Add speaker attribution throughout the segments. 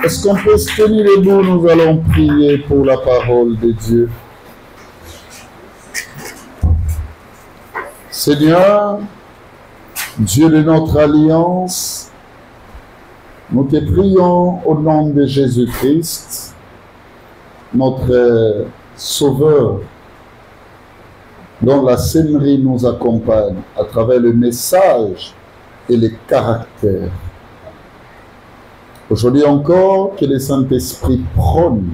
Speaker 1: Est-ce qu'on peut se tenir debout? Nous allons prier pour la parole de Dieu. Seigneur, Dieu de notre alliance, nous te prions au nom de Jésus-Christ, notre Sauveur, dont la Seigneurie nous accompagne à travers le message et les caractères. Aujourd'hui encore, que le Saint-Esprit prône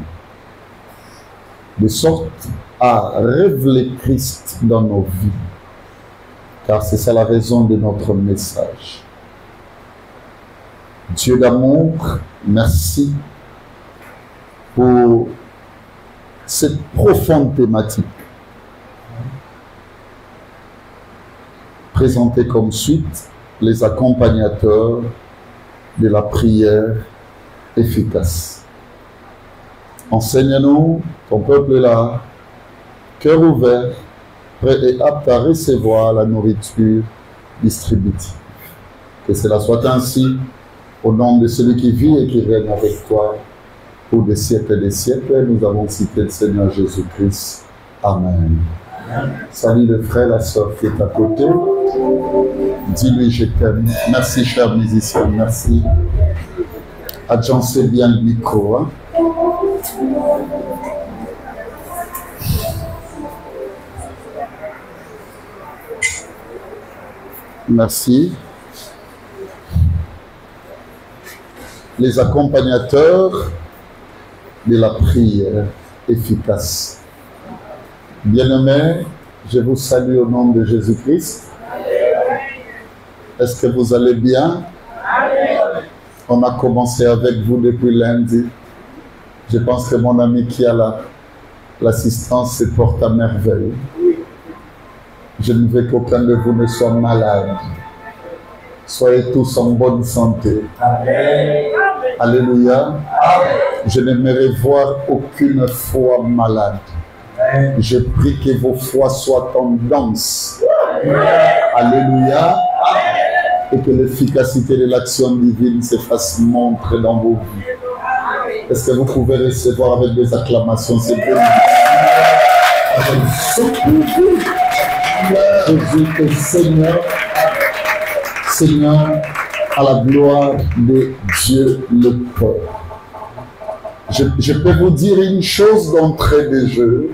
Speaker 1: de sorte à révéler Christ dans nos vies, car c'est ça la raison de notre message. Dieu d'amour, merci pour cette profonde thématique présentée comme suite, les accompagnateurs de la prière efficace. Enseigne-nous, ton peuple est là, cœur ouvert, prêt et apte à recevoir la nourriture distributive. Que cela soit ainsi, au nom de celui qui vit et qui règne avec toi pour des siècles et des siècles. Nous avons cité le Seigneur Jésus-Christ. Amen. Salut le frère, la soeur qui est à côté. Dis-lui je t'aime. Merci cher musicien, merci. Agencez bien le micro. Hein? Merci. Les accompagnateurs de la prière efficace. Bien-aimés, je vous salue au nom de Jésus-Christ. Est-ce que vous allez bien? On a commencé avec vous depuis lundi. Je pense que mon ami qui a l'assistance se porte à merveille. Je ne veux qu'aucun de vous ne soit malade. Soyez tous en bonne santé. Amen. Alléluia. Amen. Je n'aimerais voir aucune foi malade. Amen. Je prie que vos foi soient en danse. Amen. Alléluia. Amen. Et que l'efficacité de l'action divine se fasse montre dans vos vies. Est-ce que vous pouvez recevoir avec des acclamations ces bénédictions? Jésus est Seigneur. Seigneur, à la gloire de Dieu le Père. Je peux vous dire une chose d'entrée de jeu.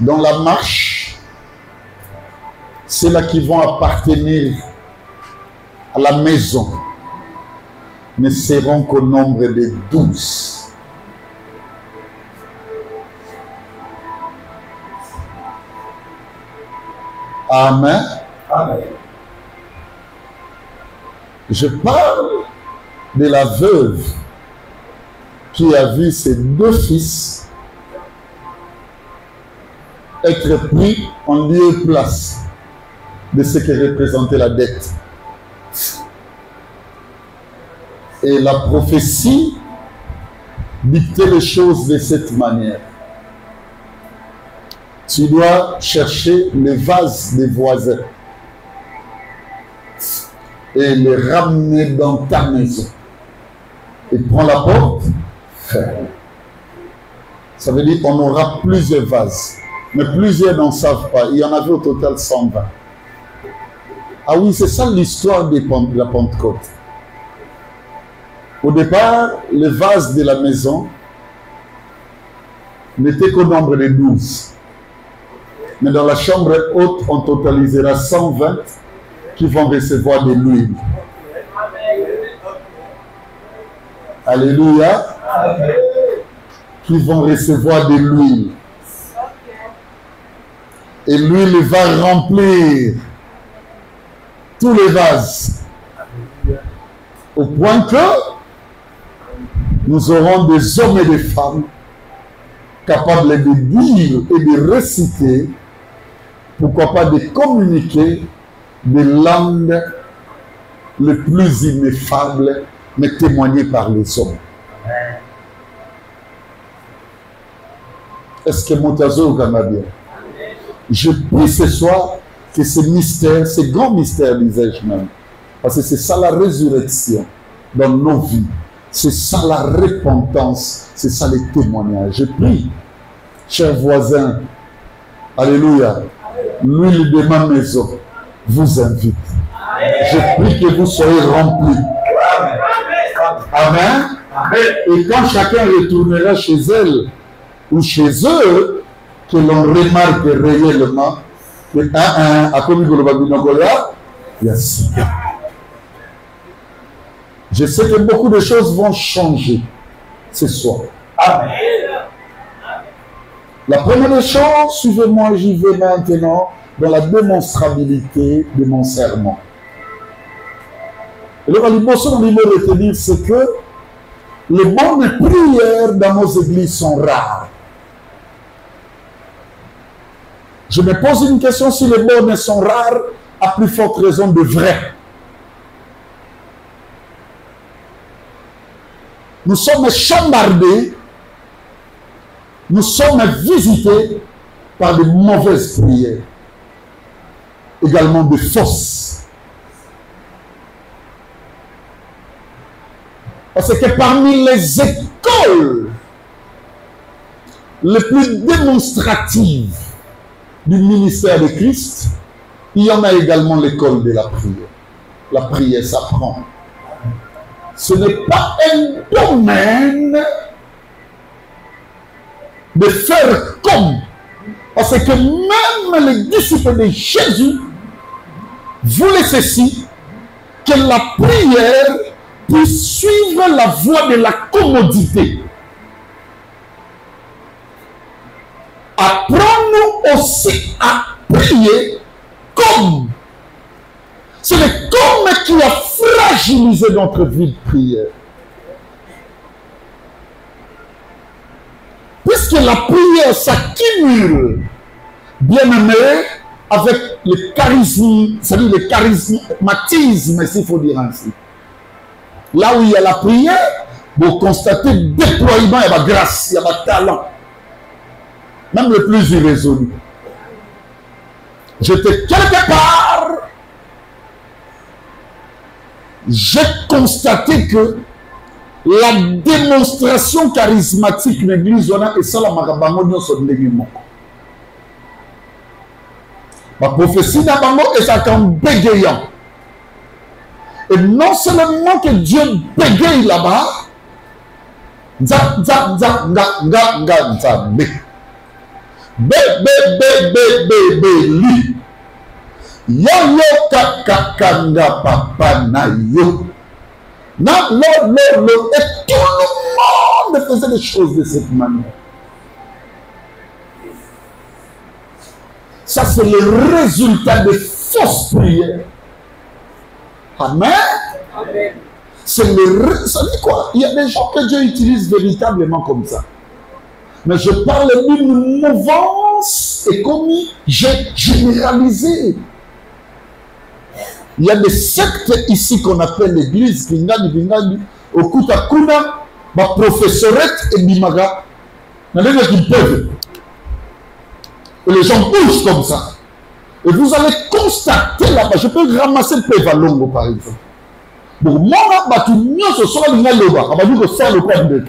Speaker 1: Dans la marche, ceux-là qui vont appartenir à la maison ne seront qu'au nombre de 12. Amen. Amen. Je parle de la veuve qui a vu ses 2 fils être pris en lieu et place de ce que représentait la dette. Et la prophétie dictait les choses de cette manière. Tu dois chercher les vases des voisins et les ramener dans ta maison. Et prends la porte, ferme. Ça veut dire qu'on aura plusieurs vases. Mais plusieurs n'en savent pas. Il y en avait au total 120. Ah oui, c'est ça l'histoire de la Pentecôte. Au départ, les vases de la maison n'étaient qu'au nombre de 12. Mais dans la chambre haute, on totalisera 120 qui vont recevoir de l'huile. Alléluia. Qui vont recevoir de l'huile. Et l'huile va remplir tous les vases. Au point que nous aurons des hommes et des femmes capables de dire et de réciter, pourquoi pas de communiquer des langues les plus ineffables, mais témoignées par les hommes. Est-ce que Montazo ou Canadien? Je prie ce soir que ce mystère, ce grand mystère, disais-je même, parce que c'est ça la résurrection, dans nos vies. C'est ça la repentance, c'est ça les témoignages. Je prie, chers voisins, alléluia, l'huile de ma maison vous invite. Je prie que vous soyez remplis. Amen. Et quand chacun retournera chez elle ou chez eux, que l'on remarque réellement que je sais que beaucoup de choses vont changer ce soir. Amen. La première des choses, suivez-moi, j'y vais maintenant dans la démonstrabilité de mon serment. Et le Valibosson, on veut retenir, c'est que les bonnes prières dans nos églises sont rares. Je me pose une question, si les bonnes sont rares, à plus forte raison de vraies. Nous sommes chambardés, nous sommes visités par de mauvaises prières, également de fausses. Parce que parmi les écoles les plus démonstratives du ministère de Christ, il y en a également l'école de la prière. La prière s'apprend. Ce n'est pas un domaine de faire comme. Parce que même les disciples de Jésus voulaient ceci, que la prière puisse suivre la voie de la commodité. Apprenons-nous aussi à prier comme. C'est le comme qui a fragilisé notre vie de prière. Puisque la prière s'accumule, bien aimé, avec le charisme, c'est-à-dire le charismatisme, s'il faut dire ainsi. Là où il y a la prière, vous constatez le déploiement, il y a la grâce, il y a le talent. Même le plus irrésolu. J'étais quelque part, j'ai constaté que la démonstration charismatique de l'église et ça la marabango sont ma prophétie d'Abango est ça comme bégayant. Et non seulement que Dieu bégaye là-bas, li yo kakakanga papa na yo na lo et tout le monde faisait des choses de cette manière. Ça c'est le résultat de fausses prières. Amen. Amen. Ça dit quoi? Il y a des gens que Dieu utilise véritablement comme ça. Mais je parle d'une mouvance et comme j'ai généralisé. Il y a des sectes ici qu'on appelle l'église, Vingani, Okuta Kuna, ma professorette et Bimaga. Il y a des gens qui peuvent. Et les gens bougent comme ça. Et vous allez constater là-bas, je peux ramasser le Pévalongo par exemple. Donc, moi, tu n'y ce soir, il y a le bas. On va faire le point de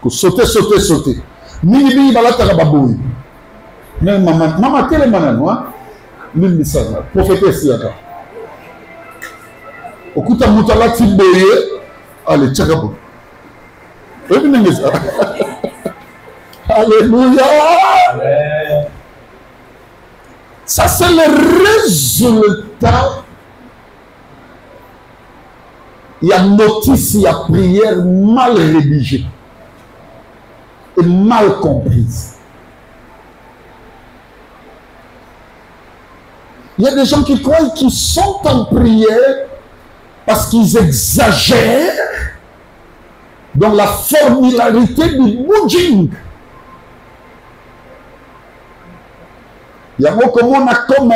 Speaker 1: que sauter. Mini balata baboui. Mais maman, quelle est ma noix? L'immissaire, prophétesse yaka. Okuta mutala timboye, allez, tchakabou. Alléluia. Ça, c'est le résultat. Il y a notice, il y a prière mal rédigée et mal comprise. Il y a des gens qui croient qu'ils sont en prière parce qu'ils exagèrent dans la formularité du boudjing. Il y a comme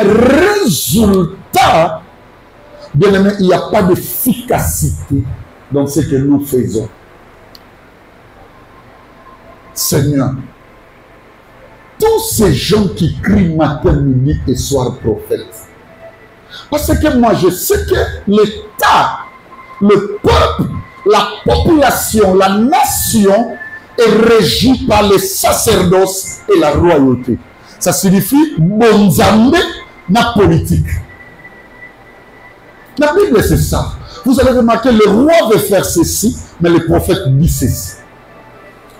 Speaker 1: résultat, bien aimé, il n'y a pas d'efficacité dans ce que nous faisons. Seigneur, tous ces gens qui crient matin, midi et soir prophète, parce que moi je sais que l'état le peuple, la population, la nation est régie par les sacerdoces et la royauté. Ça signifie bonzambe na politique. La Bible c'est ça. Vous avez remarqué, le roi veut faire ceci, mais le prophète dit ceci.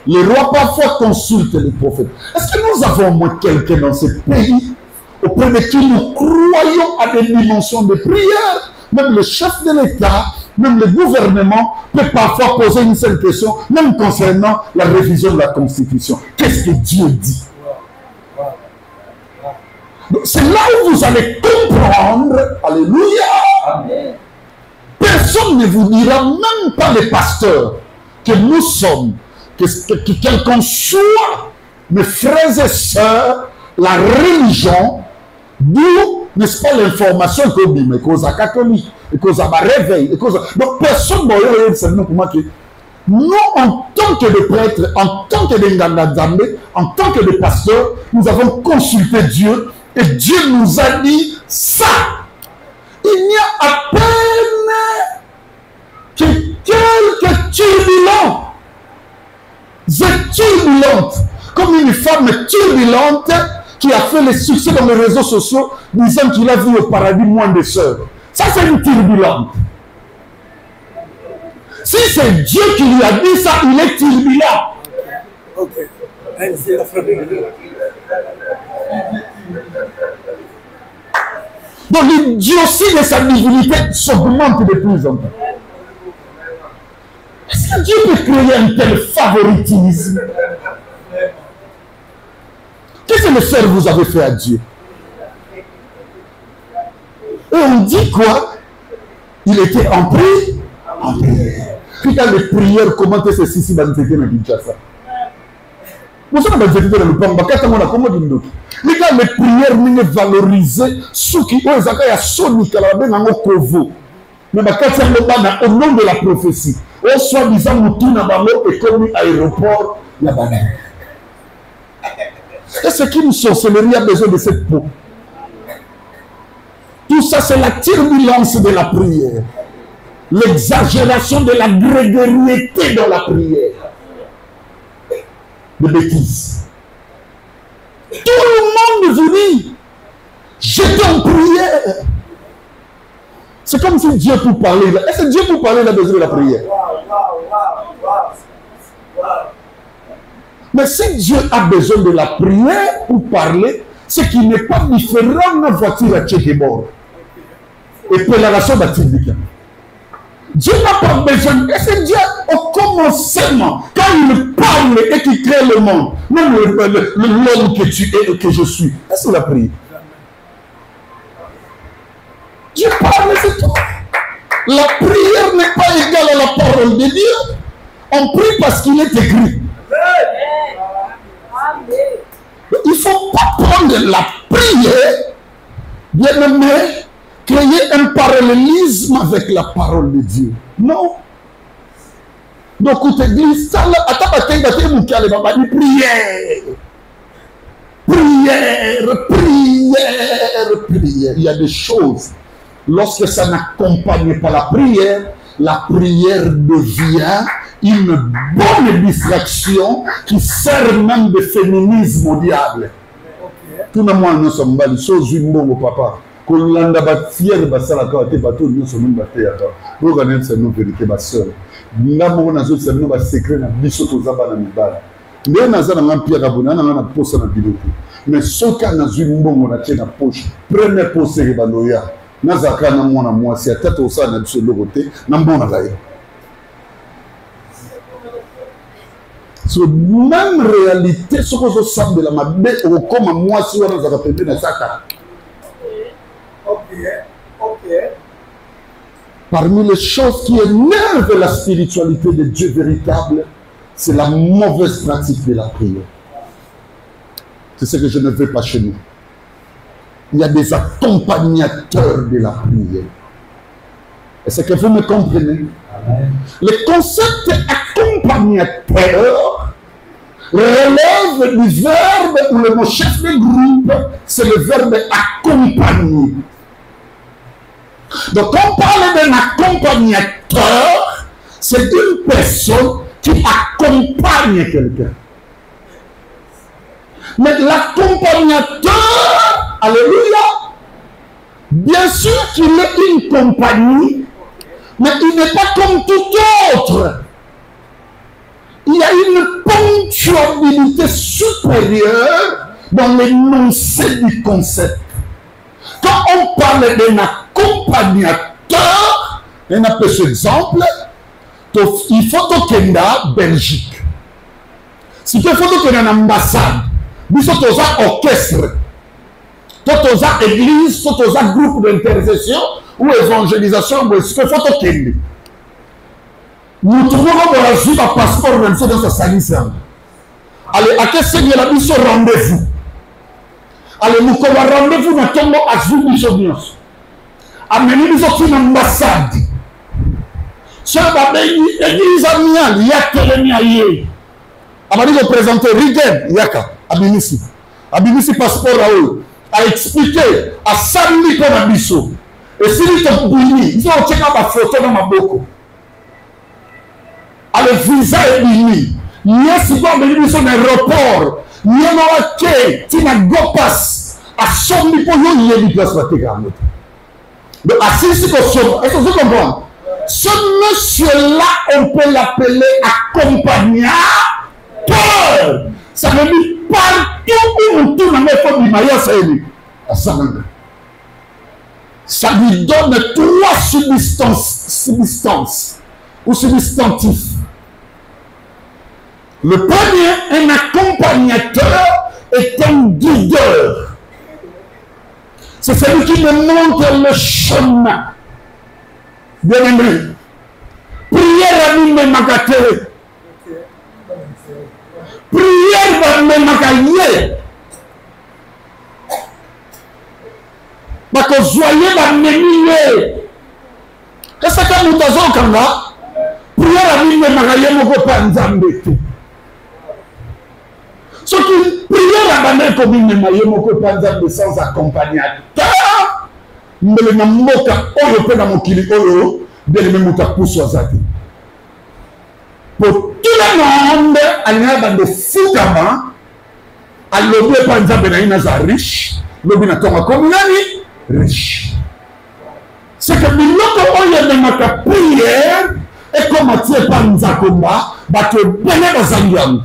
Speaker 1: Les rois parfois consultent les prophètes. Est-ce que nous avons au moins quelqu'un dans ce pays auprès de qui nous croyons à des dimensions de prière? Même le chef de l'État, même le gouvernement peut parfois poser une seule question, même concernant la révision de la Constitution. Qu'est-ce que Dieu dit? C'est là où vous allez comprendre, alléluia. Amen. Personne ne vous dira, même pas les pasteurs, que nous sommes, que quelqu'un soit, mes frères et sœurs, la religion, d'où, n'est-ce pas, l'information que vous mais cause à catholique, et cause à réveil, et cause à... Donc personne ne va dire pour moi que nous, en tant que des prêtres, en tant que des ngandadzambe, en tant que des pasteurs, nous avons consulté Dieu, et Dieu nous a dit ça. Il n'y a à peine que quelques turbulentes, comme une femme turbulente qui a fait le succès dans les réseaux sociaux, disant qu'il a vu au paradis moins de sœurs. Ça, c'est une turbulente. Si c'est Dieu qui lui a dit ça, il est turbulent. Ok. Donc l'idiotie de sa divinité s'augmente de plus en plus. Est-ce que Dieu peut créer un tel favoritisme? Qu'est-ce que le frère vous avez fait à Dieu? Et on dit quoi? Il était en prière. Puis quand les prières, comment est-ce que c'est dans le Kinshasa? Nous sommes dans le Pamba, mais quand les prières sont valorisées, ceux qui ont des accueils à Sonic, mais au nom de la prophétie, au soi-disant, nous et comme aéroport, est-ce qu'une sorcellerie a besoin de cette peau? Tout ça, c'est la turbulence de la prière, l'exagération de la grégoriété dans la prière. De bêtises. Tout le monde vous dit, j'étais en prière. C'est comme si Dieu pour parler. Est-ce que Dieu pour parler a besoin de la prière? Mais si Dieu a besoin de la prière pour parler, c'est qu'il n'est pas différent de la voiture à Tchékébor. Et pour la raison d'Atibika. Dieu n'a pas besoin. Est-ce que Dieu, au commencement, quand il parle et qu'il crée le monde, même l'homme que tu es et que je suis, est-ce qu'il a prié? Dieu parle, c'est tout. La prière n'est pas égale à la parole de Dieu. On prie parce qu'il est écrit. Il ne faut pas prendre la prière, bien aimé, créer un parallélisme avec la parole de Dieu. Non. Donc, on te dit, ça, prière. Il y a des choses. Lorsque ça n'accompagne pas la prière devient une bonne distraction qui sert même de féminisme au diable. Tout le monde nous sommes bali, chose une bonne papa. Kolanda ba fier ba sala ka te ba tout nous sommes baté aka. Pour connaître c'est nous vérité ba sœur. Ngamo na zo c'est nous ba secret na biso to zaba na mibala. Ndé na za na mpia ka bona na posa na biloko. Mais soka na zo mbongo na tena poche. Première poste ke ba loya. Na zaka na mwana mwasi atata osana biso lokote na mbona laye. So, même réalité, ce que je sens de la mabe, comme moi, si on a rappelé dans ça. Parmi les choses qui énervent la spiritualité de Dieu véritable, c'est la mauvaise pratique de la prière. C'est ce que je ne veux pas chez nous. Il y a des accompagnateurs de la prière. Est-ce que vous me comprenez? Le concept accompagnateur relève du verbe où le mot chef de groupe, c'est le verbe accompagner. Donc, quand on parle d'un accompagnateur, c'est une personne qui accompagne quelqu'un. Mais l'accompagnateur, alléluia, bien sûr qu'il est une compagnie, mais il n'est pas comme tout autre. Il y a une ponctualité supérieure dans l'énoncé du concept. Quand on parle d'un accompagnateur, on a peu cet exemple, il faut que la Belgique. Si il faut que une ambassade, nous sommes un orchestre, nous sommes une église, nous sommes un groupe d'intercession ou évangélisation, nous sommes un nous trouvons un passeport même dans sa salissane. Allez, à quel seigneur la mission rendez-vous? Allez, nous avons rendez-vous dans le tombeau à Zoubisonios. Amenez nous autres une ambassade. Ce qui est l'église amiale, il y a Télémiaïe. Avant de présenter Rigel, Yaka, Abinisi. Abinisi passeport à eux, à expliquer, à samedi pour la mission. Et si nous sommes bénis, ils ont tiré ma photo dans ma boucle. Le visa est béni. Il y a souvent des missions d'aéroport. Il y a un qui n'a pas passe à son niveau, il y a une place pour te garder. Donc, à ce moment, est-ce que vous comprenez? Ce monsieur-là, on peut l'appeler accompagnateur. Ça veut dire partout où on tourne, il faut du maillot, ça est ça lui donne trois substances ou substantifs. Le premier, un accompagnateur, est un guideur. C'est celui qui me montre le chemin. Bien aimé. Prière à nous, mais magaté. Prière à nous, magaillé. Parce que joyeux va m'éminer. Qu'est-ce que nous avons comme là? Prière à nous, mais magaillé, mon copain, nous avons. Ce qui prière à la commune de Mayemoko Panzab sans accompagnateur, mais le Namoka, Oyo Pena Mokili Oyo, de le Memuta Poussouazati. Pour tout le monde, il y a des Foukama, à l'objet Panzab Benaïnaza riche, l'objet Natonga Komunani riche. C'est que Miloko Oyo de Maka prière, et comme Mathieu Panzakomba, Bato Bene Bazangiam.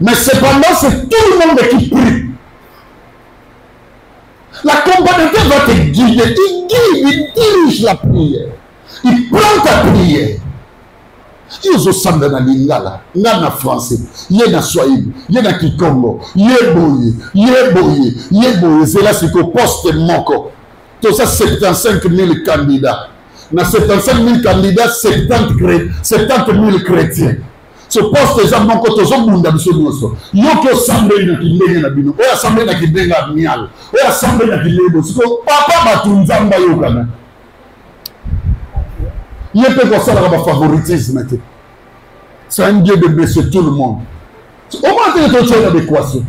Speaker 1: Mais cependant, c'est tout le monde qui prie. L'accompagnateur va te guider. Il guide, il dirige la prière. Il prend ta prière. Il y a Samba na Lingala, il y a français, il y a Swahili, il y a Kikongo, il y a Boye, il y a Boye, il y a Boye. C'est là ce que poste Moko. Tout ça, 75 000 candidats. Dans 75 000 candidats, 70 000 chrétiens. Ce poste est un peu de temps. Il y a que assemblée na kindenge na bino. O assemblée na kindenge amial. O assemblée na kindenge. Papa batunzamba yokana. Il y a peu comme ça là favoritisme. C'est un Dieu de blesser tout le monde. Au moins tu es en adéquation.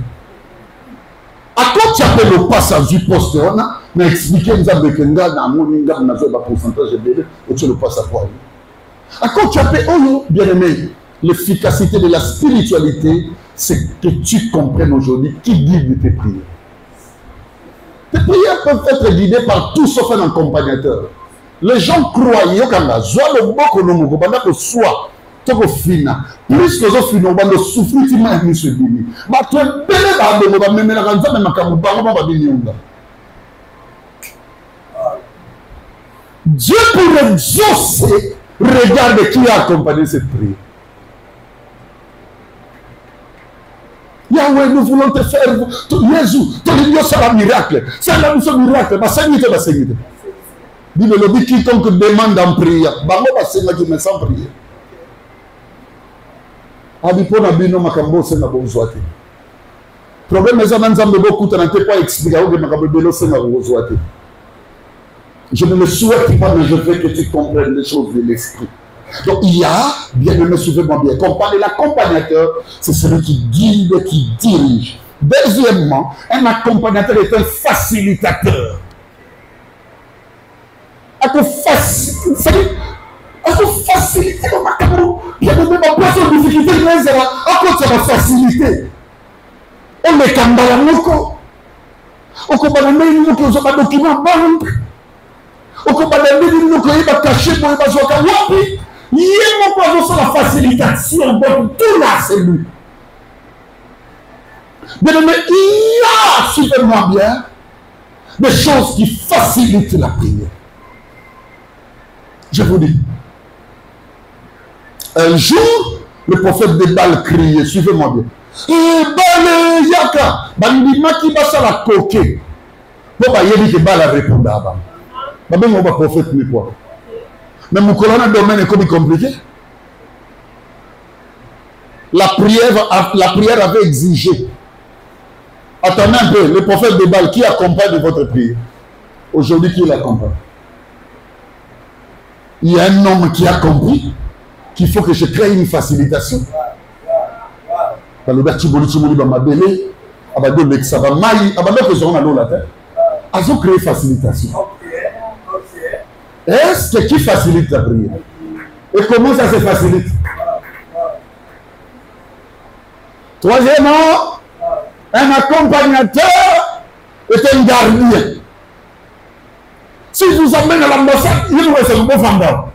Speaker 1: À quoi tu appelles le passage du poste on a expliqué nous avec un gars dans mon inga na zo ba pourcentage de et tu le passes à quoi. À quoi tu appelles oh bien aimé. L'efficacité de la spiritualité, c'est que tu comprennes aujourd'hui qui guide tes prières. Tes prières peuvent être guidées par tout sauf un accompagnateur. Les gens croient, il y a le boko no moko banda ko soit toko fina. Plus que zo fina banda souffrir ti ma ni se bini. Ba to bele ba bo ba memela kanza me makamu ba ba bini onda. Dieu pour exaucer, regarde qui a accompagné cette prière. Yahweh, nous voulons te faire. Jésus, ton Dieu, c'est un miracle. C'est la mission miracle. Ma sénité, ma sénité. Dis le lobby quiconque demande en prière. Bango va sénat qui me sans prière. Abipona bino makambo c'est na bonzoate. Problème est que nous beaucoup de temps pas expliquer où makambo belo c'est na bonzoate. Je ne le souhaite pas, mais je veux que tu comprennes les choses de l'esprit. Donc il y a, bien aimé, suivez-moi bien, l'accompagnateur, c'est celui qui guide, qui dirige. Deuxièmement, un accompagnateur est un facilitateur. facilité ma caméra. Je ne vais pas passer aux difficultés, mais à cause de la facilité. On est comme dans la loco. On comprend même nous que nous avons un document banque. On comprend même nous que nous avons caché pour les bateaux. Il y a la facilitation de tout là, c'est lui. Mais il y a suffisamment bien des choses qui facilitent la prière. Je vous dis, un jour, le prophète de Baal criait, suivez-moi bien. Eh, Baal, Yaka, Bandima qui va la coquer. Pour que Baal réponde à Baal. Mais on va prophète, mais quoi? Mais mon colonel domaine est comme compliqué. La prière avait exigé. Attendez un peu, le prophète de Baal, qui accompagne votre prière? Aujourd'hui, qui l'accompagne? Il y a un homme qui a compris qu'il faut que je crée une facilitation. Ils ont créé facilitation. Est-ce que qui facilite la prière? Et comment ça se facilite? Troisièmement, un accompagnateur est un gardien. Si je vous amène à l'ambassade, il vous reste un beau vendeur.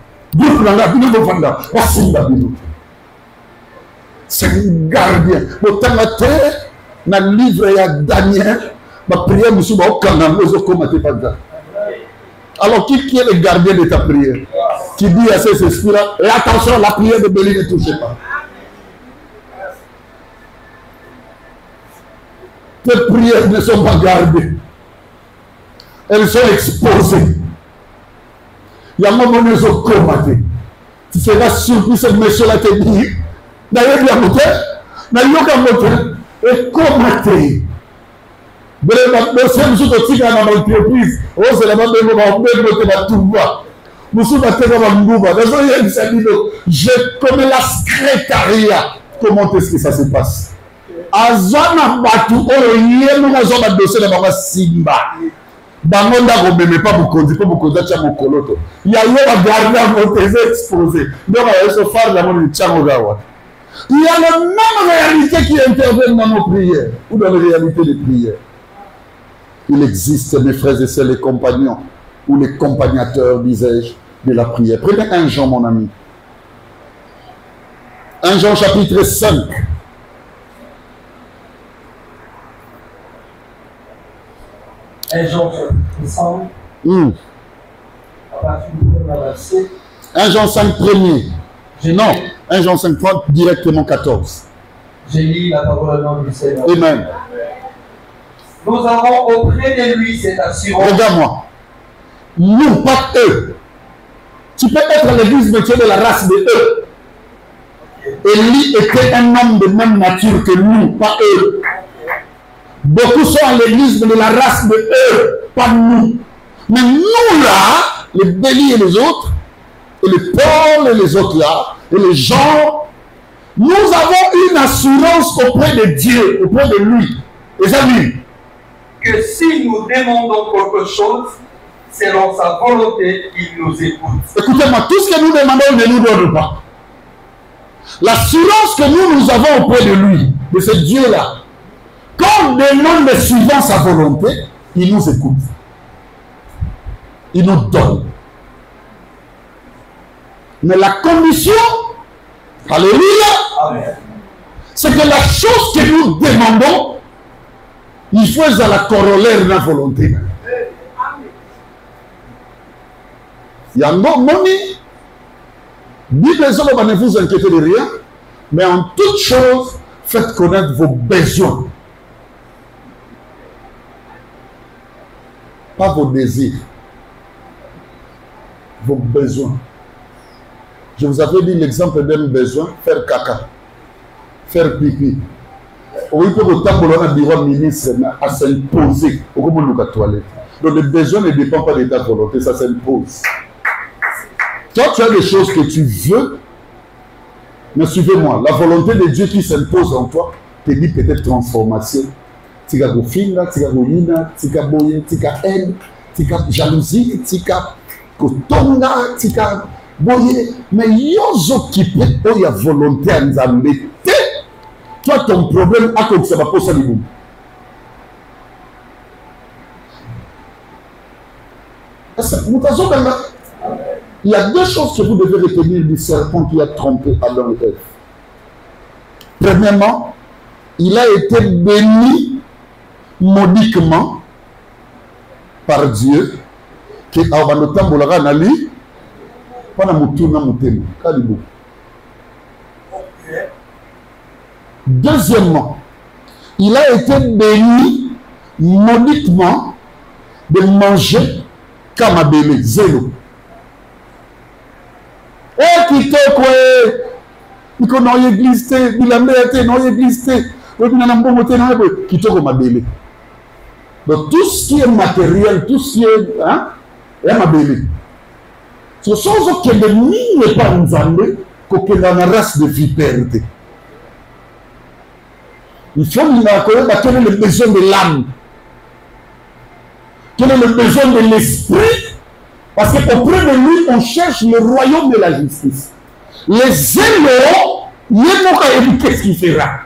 Speaker 1: C'est un gardien. Autant la terre, dans le livre, il y a Daniel, ma prière, monsieur, alors, qui est le gardien de ta prière? Qui dit à ces esprits-là, et attention, la prière de Béli ne touchez pas. Tes prières ne sont pas gardées. Elles sont exposées. Il y a un moment où elles sont combattues. Tu seras surpris, ce monsieur-là te dit, d'ailleurs, il y a monté, et combattu. Je connais la secrétariat. Comment est-ce que ça se passe? Azana Batu, Simba. Bangonda ne pas vous conduire, pas vous conduire à mon coloto. Il y a eu un gardien exposé. Donc, il se faire la monnaie de Tchamogawa. Il y a la même réalité qui intervient dans nos prières ou dans les réalités des prières. Il existe, mes frères et sœurs, les compagnons ou les accompagnateurs, disais-je, de la prière. Prenez 1 Jean, mon ami. 1 Jean chapitre 5.
Speaker 2: Un Jean chapitre 5.
Speaker 1: 1 Jean 5 premier. Non, 1 Jean 5 30, directement 14.
Speaker 2: J'ai lu la parole au nom du Seigneur.
Speaker 1: Amen.
Speaker 2: Nous avons auprès de lui cette assurance.
Speaker 1: Regarde-moi. Nous, pas eux. Tu peux être à l'église, mais tu es de la race de eux. Élie était un homme de même nature que nous, pas eux. Beaucoup sont à l'église, mais de la race de eux, pas nous. Mais nous là, les Béli et les autres, et les Paul et les autres là, et les gens, nous avons une assurance auprès de Dieu, auprès de lui. Les amis,
Speaker 2: que si nous demandons quelque chose, selon sa volonté, il nous écoute.
Speaker 1: Écoutez-moi, tout ce que nous demandons, il ne nous donne pas. L'assurance que nous avons auprès de lui, de ce Dieu-là, quand on demande suivant sa volonté, il nous écoute. Il nous donne. Mais la condition, alléluia, c'est que la chose que nous demandons, il faut à la corollaire de la volonté. Il y a un moni. Bible ne vous inquiétez de rien, mais en toute chose, faites connaître vos besoins. Pas vos désirs. Vos besoins. Je vous avais dit l'exemple d'un besoin, faire caca, faire pipi. Oui, pour le temps, on a dit au ministre à s'imposer au moment de la toilette. Donc le besoin ne dépend pas de ta volonté, ça s'impose. Toi, tu as des choses que tu veux, mais suivez-moi, la volonté de Dieu qui s'impose en toi te dit peut-être transformation. Tika gofinga, tika goyina, tika boye, tika haine, tika jalousie, tika kotonga tika boye mais yozo kipe o ya volonté à nzambe te toi ton problème a que ça va poser libu il y a deux choses que vous devez retenir du serpent qui a trompé Adam et Ève. Premièrement, il a été béni modiquement par Dieu que Abanotambolara Nali pendant Mutuna Mutemu. Kalibou. Deuxièmement, il a été béni modiquement de manger comme Abélé, zéro. Et qui te quoi? Il connaît l'église, il a mérité, non l'église, il a un bon côté, qui te comme Abélé. Donc tout ce qui est matériel, tout ce qui est, hein, est Abélé. Ce sont ceux qui ne pas en Zambé, qui ont une race de vipère. Il faut connaître quel est le besoin de l'âme. Quel est le besoin de l'esprit? Parce qu'auprès de lui, on cherche le royaume de la justice. Les zélos, il n'y a pas éduquer ce qu'il fera.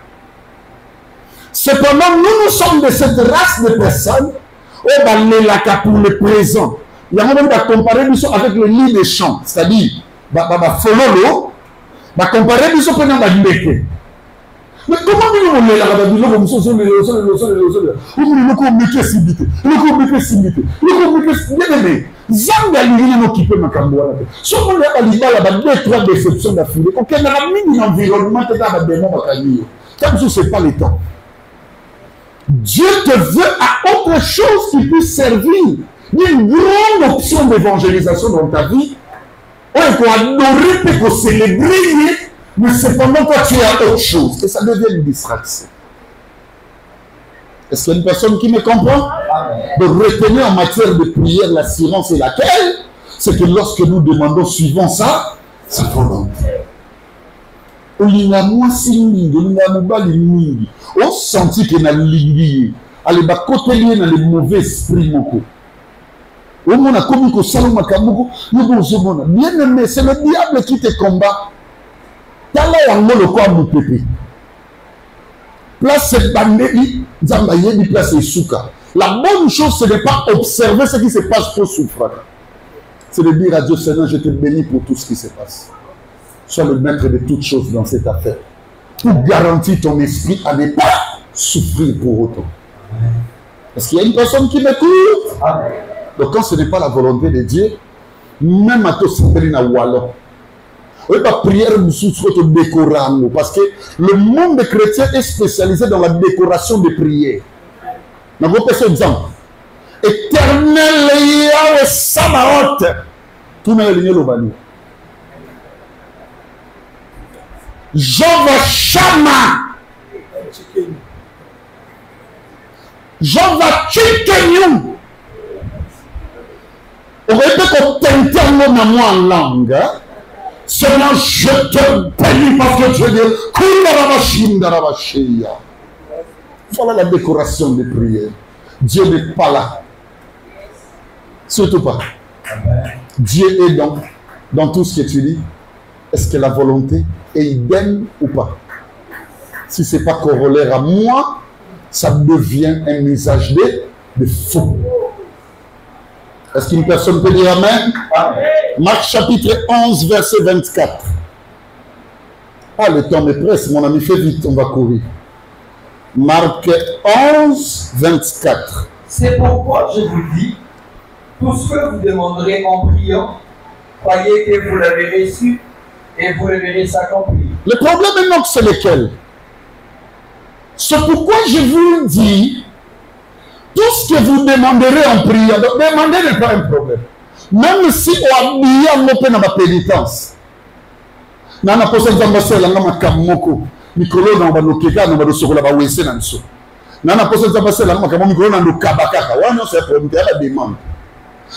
Speaker 1: Cependant, nous sommes de cette race de personnes, on va les pour le présent. Il y a même à comparer avec le lit des champs, c'est-à-dire, fololo, comparer nous sommes dans la liberté. Mais comment nous la pas le temps. Dieu te veut à autre chose qui puisse servir. Il y a une grande option d'évangélisation dans ta vie. On peut adorer, pour célébrer, mais cependant, toi, tu as autre chose. Et ça devient une distraction. Est-ce qu'il y a une personne qui me comprend? De retenir en matière de prière l'assurance et laquelle? C'est que lorsque nous demandons suivant ça, sa volonté. On sentit qu'il y a l'ingui. Allez, bah, côté lié dans les mauvais esprits, moko. Au monde a commis que Salomon Kabuko, bien aimé, c'est le diable qui te combat. Tala yango le quoi mon pépé. Place cette bandélie, Zambaye dit place et souka. La bonne chose, ce n'est pas observer ce qui se passe pour souffrir. C'est de dire à Dieu, Seigneur, je te bénis pour tout ce qui se passe. Sois le maître de toutes choses dans cette affaire. Pour garantir ton esprit à ne pas souffrir pour autant. Est-ce qu'il y a une personne qui m'écoute? Donc quand ce n'est pas la volonté de Dieu, même à toi, c'est na wallon. Oui, la prière nous décorant parce que le monde chrétien est spécialisé dans la décoration de prières. Je vais vous passer un exemple. Éternel Yahweh Sabaoth. Tout le monde est le Jehovah Shammah. Jehovah Tsidkenu. On répète qu'on t'interne à moi en langue. Seigneur, je te bénis parce que tu dis voilà la décoration des prières. Dieu n'est pas là. Surtout pas. Dieu est dans tout ce que tu dis. Est-ce que la volonté est idem ou pas? Si ce n'est pas corollaire à moi, ça devient un usage de faux. Est-ce qu'une personne peut dire Amen? Amen. Marc chapitre 11, verset 24. Ah, le temps me presse, mon ami, fais vite, on va courir. Marc 11, 24.
Speaker 2: C'est pourquoi je vous dis, tout ce que vous demanderez en priant, croyez que vous l'avez reçu et vous le verrez s'accomplir.
Speaker 1: Le problème maintenant, c'est lequel? C'est pourquoi je vous dis, tout ce que vous demanderez en priant, demander n'est pas un problème. Même si on a bien l'open dans ma pénitence. Dans la possession de l'ambassade, dans ma kamoko, Nicolas dans ma lokeka, dans ma sokola ba wese na nso. Dans la possession de l'ambassade, dans ma kamoko, Nicolas dans le kabakaka. Ouais, non, c'est un problème, c'est la demande.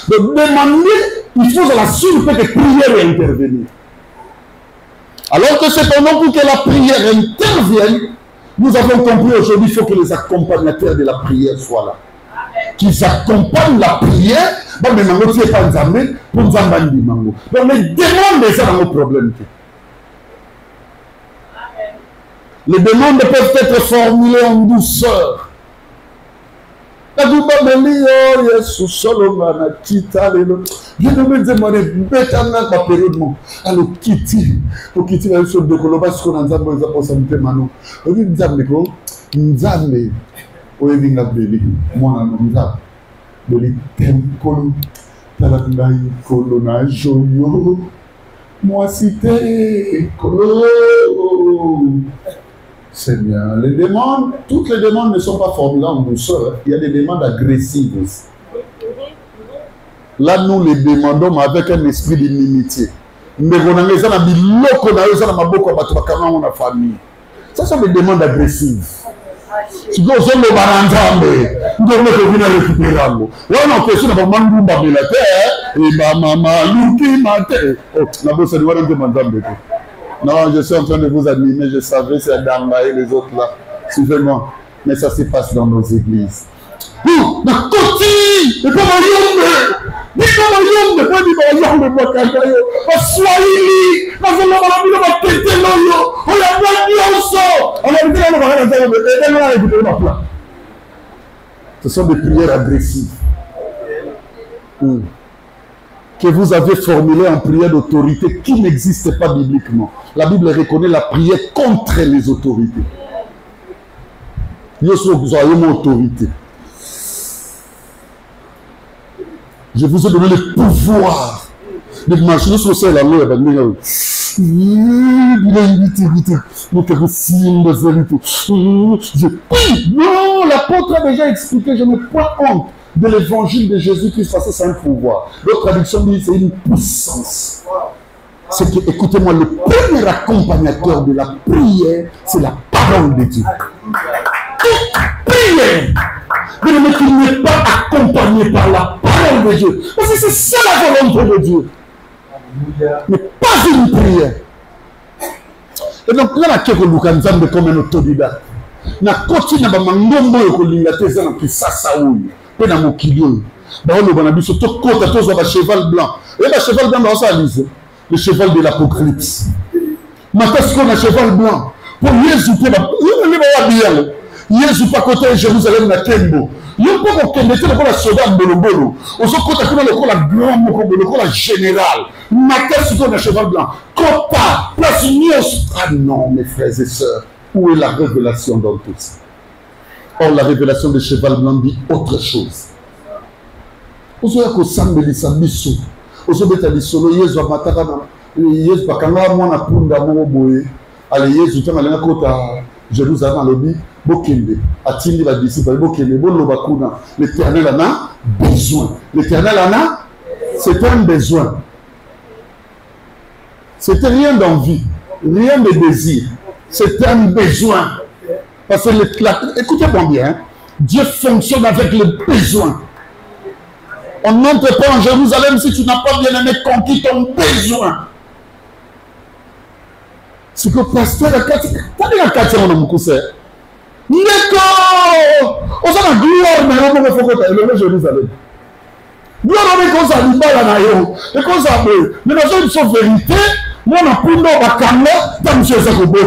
Speaker 1: Donc, demander, il faut à la suite que prière intervenir. Alors que cependant, pour que la prière intervienne, nous avons compris aujourd'hui qu'il faut que les accompagnateurs de la prière soient là. Qu'ils accompagnent la prière Bon, mais mango, tu n'es pas Nzambe, pour Nzambandi mango. Donc, les demandes, ça dans nos problèmes. Les demandes peuvent être formulées en douceur. Je me me période. Alors, Kitty, va se décolorer parce qu'on a un possibilité. Nzambe, oyevinga beli, mwana nzambe, beli tempolo, talanga ikolo na joyo, moi cité ikolo. Seigneur, les demandes, toutes les demandes ne sont pas formulées en douceur. Il y a des demandes agressives aussi. Là, nous les demandons avec un esprit d'inimitié. Mais on a les famille. Ça sont des demandes agressives. Si vous avez des demandes, vous devez récupérer. On a question de la terre et maman, l'outil, ma terre. La bosse de demander. Non, je suis en train de vous animer, je savais, c'est Damba et les autres là. Suivez-moi. Mais ça se passe dans nos églises. La côté, et comment ce sont des prières agressives. Que vous avez formulé en prière d'autorité qui n'existe pas bibliquement. La Bible reconnaît la prière contre les autorités. Vous avez une autorité. Je vous ai donné le pouvoir de marcher sur la loi. Non, l'apôtre a déjà expliqué, je n'ai pas honte de l'évangile de Jésus-Christ face à c'est un pouvoir. L'autre traduction dit c'est une puissance. C'est que, écoutez-moi, le premier accompagnateur de la prière, c'est la parole de Dieu. Toute prière, mais qu'il n'est pas accompagné par la parole de Dieu. Parce que c'est ça la volonté de Dieu. Mais pas une prière. Et donc, là, la keko lukanzambe comme un autodidacte. Na koti na bamangombo yokolingate za na pisasa oyo. Pe na mokili oyo. Ba ono bana biso to kota to zo ba cheval blanc. Et ba cheval blanc ba ça lise. Le cheval de l'Apocalypse. Matas qu'on a cheval blanc. Pour Jésus pe ba. Il va bien. Jésus pas côté Jérusalem na Kembo. Il n'y a pas qu'on mette le soldat bolobolo. On se compte que le grand moko le général. Matas qu'on a cheval blanc. Copa, place Nios. Ah non, mes frères et sœurs. Où est la révélation dans tout ça? Or, la révélation de cheval blanc dit autre chose. Vous avez que Sambeli Sambiso, vous avez que Solo Yesu Matakana, Yesu Bakanga, Mona Punda Moboye, allez Yesu Tamalena Kota, Jérusalem, Lobby, Bokende, Atindi va disciple, Bokende, Bolobakuna, l'Éternel en a besoin. L'Éternel en a, c'est un besoin. C'était rien d'envie, rien de désir. C'est un besoin. Parce que, écoutez-moi bien, Dieu fonctionne avec les besoins. On n'entre pas en Jérusalem si tu n'as pas bien aimé conquis ton besoin. C'est que le pasteur a quatre ans dans mon conseil. D'accord! On s'en a gloire, mais on ne peut pas élever Jérusalem. Gloire, on est comme ça, il va là, et comme ça, mais dans une vérité, moi, je suis là, je suis là, je suis là, je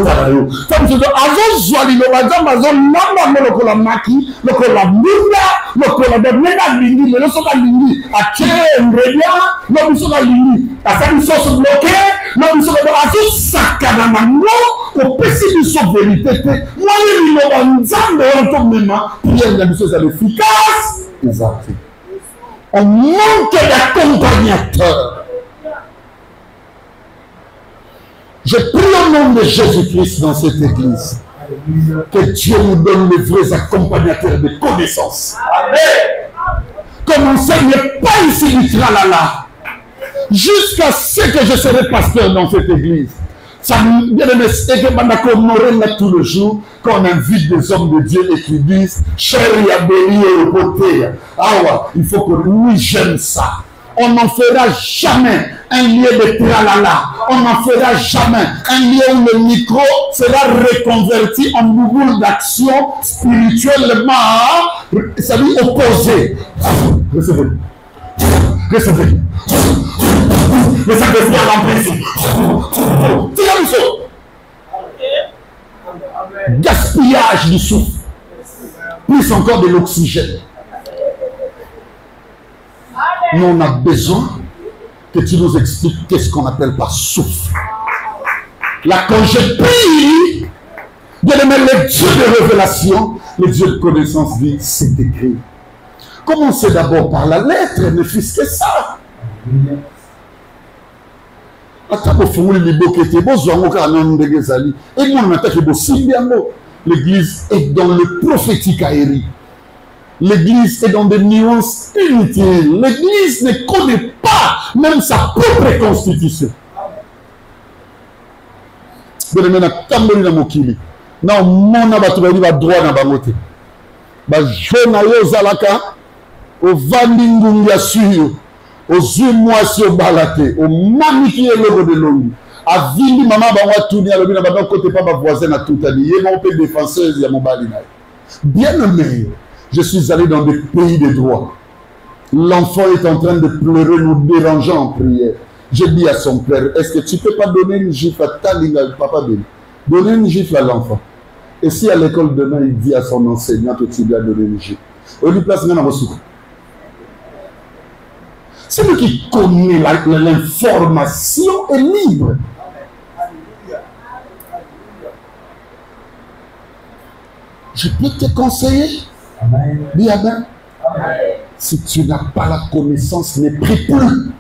Speaker 1: suis là, on manque d'accompagnateur. Je prie au nom de Jésus-Christ dans cette église. Que Dieu nous donne les vrais accompagnateurs de connaissances. Amen. Commencez n'est pas ici du tralala. Jusqu'à ce que je serai pasteur dans cette église. Ça bien aimé, c'est que on aurait là tout le jour, quand on invite des hommes de Dieu et qui disent, chérie, abélie et repoter. Ah ouais, il faut que oui, j'aime ça. On n'en fera jamais un lieu de tralala. On n'en fera jamais un lieu où le micro sera reconverti en boule d'action spirituellement, ça lui opposé. Recevez. Recevez. Le Saint-Esprit a rempli ici. Tirez-le. Gaspillage du souffle. Plus encore de l'oxygène. Nous, on a besoin que tu nous expliques qu'est-ce qu'on appelle par souffle. Là, quand je prie, bien aimé, le Dieu de révélation, le Dieu de connaissance dit, c'est écrit. Commencez d'abord par la lettre, ne fût-ce que ça. L'église est dans le prophétique aérien. L'église est dans des nuances inutiles. L'église ne connaît pas même sa propre constitution. Non, mon abattoir va droit dans bangote. Ba jona yo zalaka o vandingunga sur o zumwa sur balate o mamiki logo de longi a vindi mama ba watuni alobi na ba côté pas ma voisin na tutani ye mon père défenseur ya mobali na. Bien aimé, je suis allé dans des pays de droit. L'enfant est en train de pleurer, nous dérangeant en prière. Je dis à son père, est-ce que tu peux pas donner une gifle à Talinga, papa Béni? Donner une gifle à l'enfant. Et si à l'école demain, il dit à son enseignant que tu lui as donné une gifle, on lui place même en ressources. Celui qui connaît l'information est libre. Je peux te conseiller. Dis Amen. Si tu n'as pas la connaissance, ne prie plus.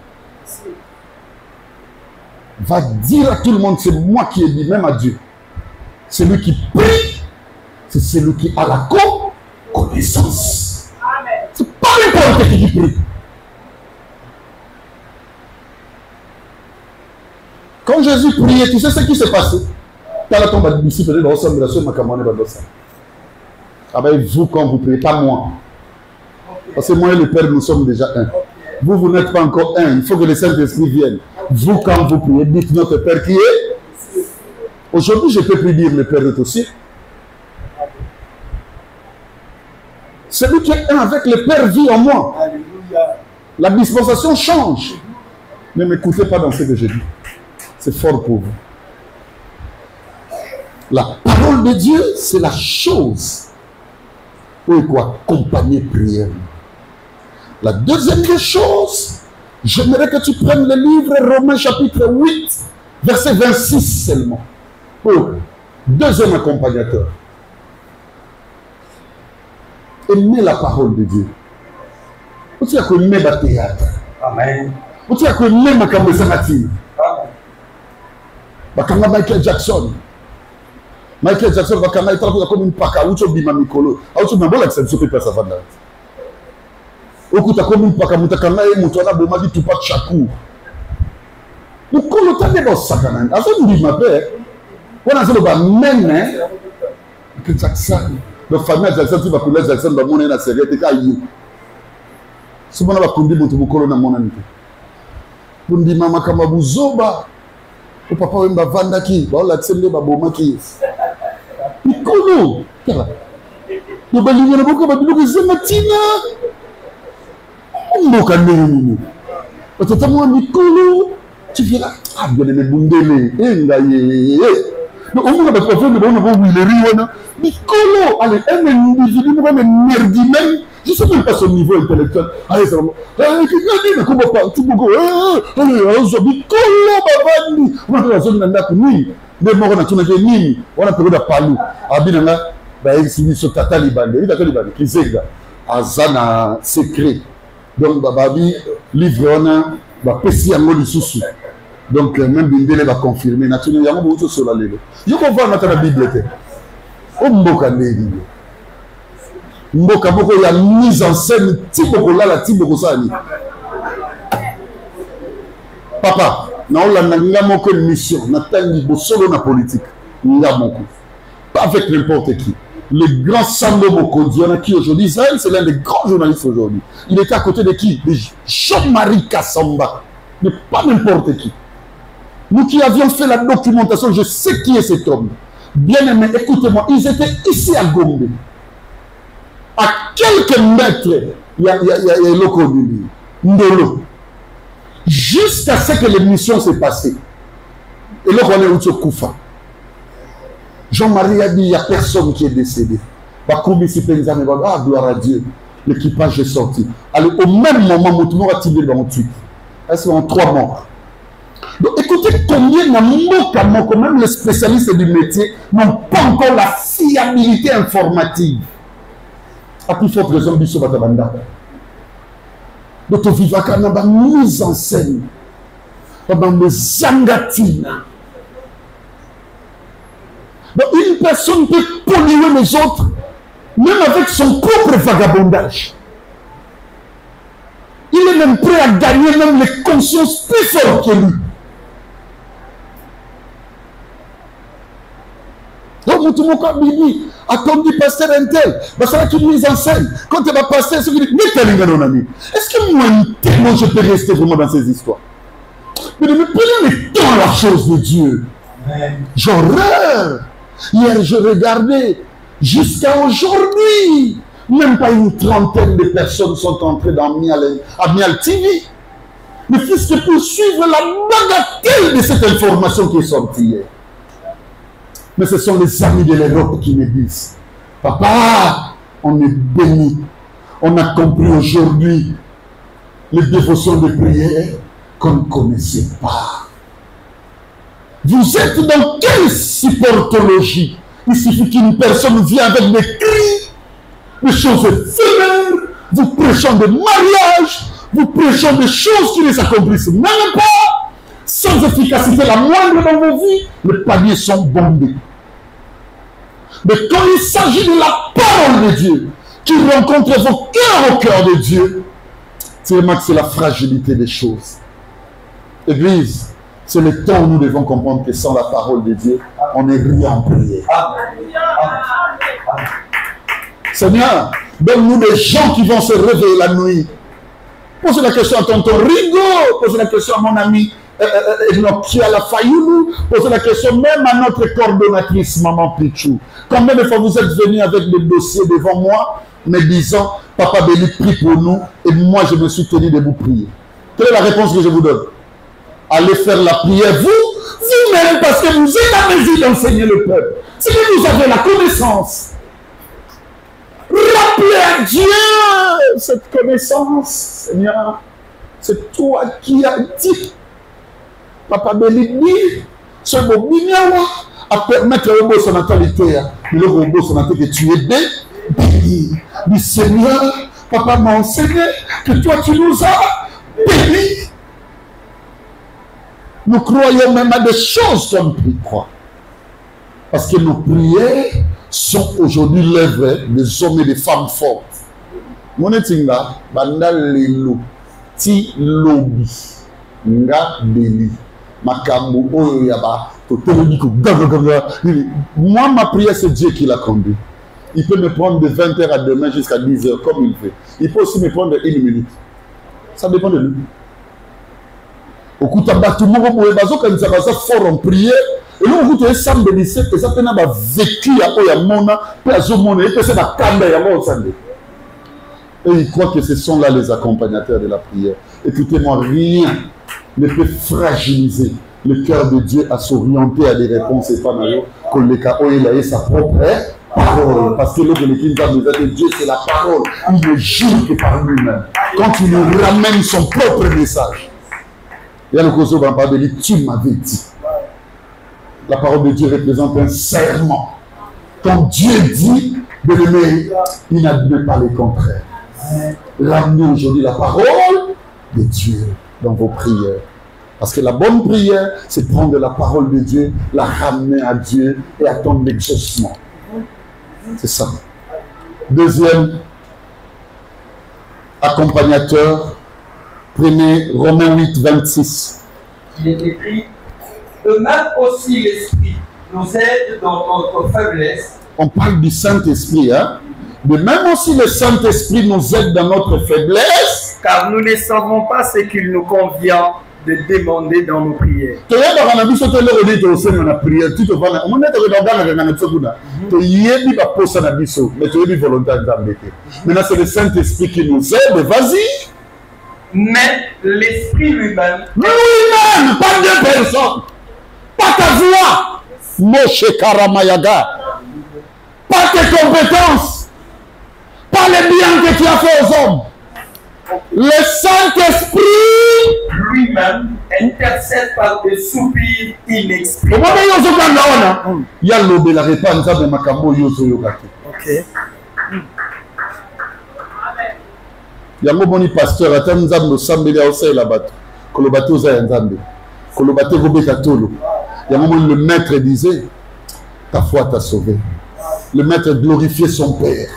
Speaker 1: Va dire à tout le monde, c'est moi qui ai dit, même à Dieu. Celui qui prie, c'est celui qui a la connaissance. C'est pas n'importe qui prie. Quand Jésus priait, tu sais ce qui s'est passé? Quand la tombe de disciple de ressemble à ce macamane badosa. Ah ben vous quand vous priez, pas moi. Parce que moi et le Père, nous sommes déjà un. Vous, vous n'êtes pas encore un. Il faut que le Saint-Esprit vienne. Vous, quand vous priez, dites notre Père qui est. Aujourd'hui, je peux plus dire le Père est aussi. Celui qui est un avec le Père vit en moi. La dispensation change. Ne m'écoutez pas dans ce que je dis. C'est fort pour vous. La parole de Dieu, c'est la chose pour quoi accompagner prière. La deuxième des choses, j'aimerais que tu prennes le livre Romains chapitre 8, verset 26 seulement. Pour deuxième accompagnateur. Aimez la parole de Dieu. Vous savez que aimer le théâtre. Amen. Vous savez que aimer ma caméra. Bakanga Michael Jackson. Michael Jackson bakanga itala comme une paka ucho bima mikolo. Aucho mambola que ça peut pas savanda. Okuta comme une paka mutakanga e mutu na boma di Tupac Shakur. Mukolo tande bo sakana. Aso ndi mabe. Wana zo ba mene que Jackson. Le famille Jackson tu vas connaître Jackson ba mona na série te kayu. Subana ba kundi mutu mukolo na mona nite. Kundi mama kama buzoba. O papa wemba vanda ki, ba la tsende ba boma ki. Mikolo. Kala. Yo ba linga na boka ba biluko zematina. Mboka nini. Otata mo mikolo. Tu viens là. Ah bien les bundele. Enga ye. No on va pas faire de bon willerie wana. Mikolo, allez, un individu ne va me merdi même. Je ne sais même pas son niveau intellectuel. Allez, c'est vraiment. Allez, comment pas? Tu peux go. Allez, on Mikolo, babani. On va faire la zone de nuit. Mais moi, on a tourné de nuit. On a pris de palou. Abinanga, bah, il s'est mis sur Tata Libandé. Il a fait Libandé. Kizega. Azana secret. Donc, bababi, livre, on a, bah, pessi à moi sous. Donc, même Bindele va confirmer. Naturellement, il y a un peu sur la lèvre. Je comprends maintenant la bibliothèque. On mboka ndeni. Mboka moko ya mise en scène tiboko la tiboko sani. Papa, na olanda nga moko mission, na tangi bo solo na politique. Nga moko. Pas avec n'importe qui. Le grand Sando Mokodiana qui aujourd'hui, Israël, c'est l'un des grands journalistes aujourd'hui. Il était à côté de qui? De Jean-Marie Kassamba. Mais pas n'importe qui. Nous qui avions fait la documentation, je sais qui est cet homme. Bien aimé, écoutez-moi, ils étaient ici à Gombe. À quelques mètres, il y a Lokodili, Ndolo. Jusqu'à ce que l'émission s'est passée. Et là, on est où tu Koufa. Jean-Marie a dit, il n'y a personne qui est décédé. Ah, gloire à Dieu. L'équipage est sorti. Alors, au même moment, tout le monde a tiré dans le tweet. C'est en 3 morts. Donc, écoutez combien quand même les spécialistes du métier n'ont pas encore la fiabilité informative. À plus forte raison, du Sobatabanda. Donc, on vit dans la mise en scène, dans les zangatines. Donc, une personne peut polluer les autres, même avec son propre vagabondage. Il est même prêt à gagner même les consciences plus fortes que lui. Donc, tout le monde dit, attendu pasteur un tel, ça va être une mise en scène. Quand tu vas passer, ce qui dit, est-ce que moi, je peux rester vraiment dans ces histoires? Mais prenez le temps à la chose de Dieu. J'horreur. Hier, je regardais, jusqu'à aujourd'hui, même pas une trentaine de personnes sont entrées dans Mial TV. Mais puisque pour suivre la bagatelle de cette information qui est sortie hier. Mais ce sont les amis de l'Europe qui me disent, papa, on est béni. On a compris aujourd'hui les dévotions de prière qu'on ne connaissait pas. Vous êtes dans quelle supportologie? Il suffit qu'une personne vienne avec des cris, des choses éphémères, vous prêchons de mariage, vous prêchons des choses qui ne s'accomplissent même pas, sans efficacité la moindre dans vos vies, les paniers sont bombés. Mais quand il s'agit de la parole de Dieu, qui rencontre vos cœurs au cœur de Dieu, c'est vraiment que c'est la fragilité des choses. Église, c'est le temps où nous devons comprendre que sans la parole de Dieu, on n'est rien en prière. Seigneur, donne-nous des gens qui vont se réveiller la nuit. Posez la question à tonton Rigo, posez la question à mon ami Enokia Lafayoulou, posez la question même à notre coordonnatrice Maman Pichou. Combien de fois vous êtes venus avec des dossiers devant moi, me disant, Papa Béli prie pour nous, et moi je me suis tenu de vous prier. Quelle est la réponse que je vous donne? Allez faire la prière, vous-même, parce que vous êtes à mesure d'enseigner le peuple. C'est que vous avez la connaissance. Rappelez à Dieu cette connaissance, Seigneur. C'est toi qui as dit. Papa Béli dit, ce beau bignawa, à permettre au beau sonatalité, le beau sonatalité que tu es béni. Dis Seigneur, Papa m'a enseigné que toi tu nous as bénis. Nous croyons même à des choses qu'on peut croire. Parce que nos prières sont aujourd'hui l'œuvre des hommes et des femmes fortes. Mon etinga, bandal lelo, ti lobi, nga beli, makambo oyo yaba, toteloniko, gaga. Moi, ma prière, c'est Dieu qui l'a conduit. Il peut me prendre de 20h à demain jusqu'à 10h, comme il veut. Il peut aussi me prendre 1 minute. Ça dépend de lui. Au coup de tout le monde quand nous avons fort en prière et là on ça me dit que ça peut n'avoir vécu à Oyamona place au monde et que c'est la canda ya Monsande. Et il croit que ce sont là les accompagnateurs de la prière. Écoutez-moi, rien ne peut fragiliser le cœur de Dieu à s'orienter à des réponses et pas mal que le cas où il a sa propre parole. Parce que l'autre qui nous a dit Dieu c'est la parole. Il ne jure que par lui-même. Quand il nous ramène son propre message. Il y a le Koso Bampabeli, tu m'avais dit. La parole de Dieu représente un serment. Quand Dieu dit de l'aimer, il n'admet pas le contraire. Ramenez aujourd'hui la parole de Dieu dans vos prières. Parce que la bonne prière, c'est prendre la parole de Dieu, la ramener à Dieu et attendre l'exaucement. C'est ça. Deuxième accompagnateur. Prenez Romains 8, 26.
Speaker 2: Il est écrit, de même aussi l'Esprit nous aide dans notre faiblesse.
Speaker 1: On parle du Saint-Esprit, hein? De même aussi le Saint-Esprit nous aide dans notre faiblesse.
Speaker 3: Car nous ne savons pas ce qu'il nous convient de demander dans nos prières.
Speaker 1: Maintenant, c'est le Saint-Esprit qui nous aide. Vas-y.
Speaker 2: mais l'esprit lui-même.
Speaker 1: Lui-même, pas deux personnes. Pas ta voix. Moshe Karamayaga. Pas tes compétences. Pas les biens que tu as fait aux hommes. Le Saint-Esprit
Speaker 2: lui-même intercède par des soupirs inexprimables.
Speaker 1: Il y a l'obé la réponse de Makambo Yoso Yogaki.
Speaker 3: Ok.
Speaker 1: Il y a un bon pasteur, attends, nous avons nos sambélé au sein de la bateau. Que le bateau soit un zambé. Que le bateau gobe katolo. Il y a un moment où le maître disait, ta foi t'a sauvé. Le maître glorifiait son Père.